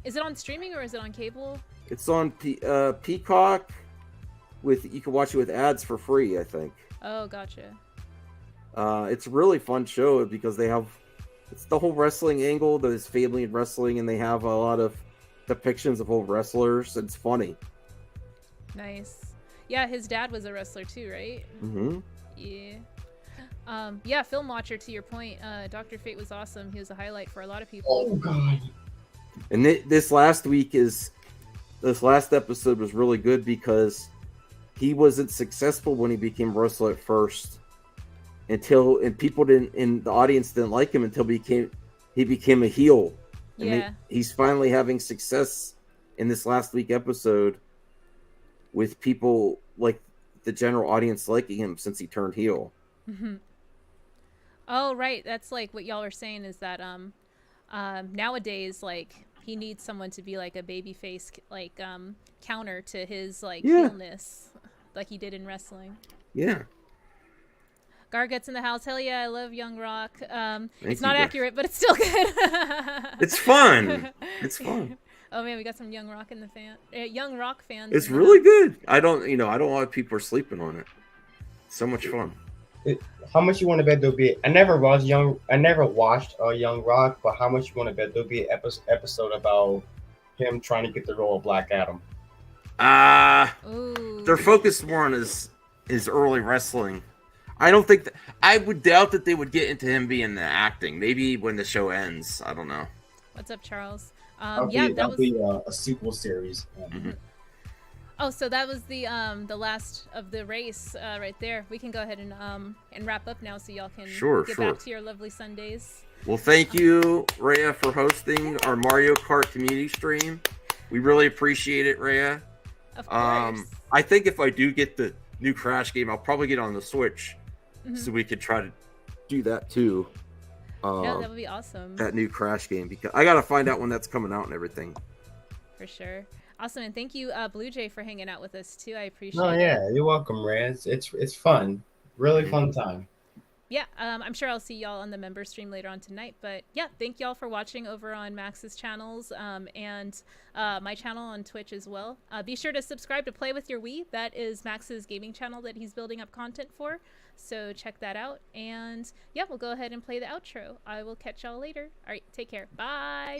Is it on streaming or is it on cable? It's on Peacock. You can watch it with ads for free, I think. Oh, gotcha. It's a really fun show because it's the whole wrestling angle. There's family in wrestling, and they have a lot of depictions of old wrestlers. It's funny. Nice. Yeah, his dad was a wrestler too, right? Mm-hmm. Yeah. Yeah, Film Watcher, to your point, Dr. Fate was awesome. He was a highlight for a lot of people. Oh, God. And this last episode was really good because he wasn't successful when he became wrestler at first, and people in the audience didn't like him until he became a heel. And Yeah. he's finally having success in this last week episode with people like the general audience liking him since he turned heel. Mm-hmm. Oh, right. That's like what y'all are saying is that nowadays, like, he needs someone to be like a baby face, like counter to his like heelness, like he did in wrestling. Yeah. Garget's in the house. Hell yeah, I love Young Rock. It's you, not Gar. accurate, but it's still good. It's fun. It's fun. Oh man, we got some Young Rock in the Young Rock fans. It's really good. I don't know why people are sleeping on it. It's so much fun. How much you want to bet there'll be? I never watched Young Rock, but how much you want to bet there'll be an episode about him trying to get the role of Black Adam? They're focused more on his early wrestling. I would doubt that they would get into him being the acting. Maybe when the show ends. I don't know. What's up, Charles? That'll be a sequel series. Mm-hmm. Oh, so that was the last of the race right there. We can go ahead and wrap up now, so y'all can get back to your lovely Sundays. Well, thank you, Rhea, for hosting our Mario Kart community stream. We really appreciate it, Rhea. Of course. I think if I do get the new Crash game, I'll probably get on the Switch, so we could try to do that too. Yeah, that would be awesome. That new Crash game, because I gotta find out when that's coming out and everything. For sure. Awesome, and thank you, Blue Jay, for hanging out with us too. I appreciate it. Oh yeah, you're welcome, Rez. It's fun, really fun time. Yeah, I'm sure I'll see y'all on the member stream later on tonight. But yeah, thank y'all for watching over on Max's channels and my channel on Twitch as well. Be sure to subscribe to Play With Your Wii. That is Max's gaming channel that he's building up content for. So check that out. And yeah, we'll go ahead and play the outro. I will catch y'all later. All right, take care. Bye.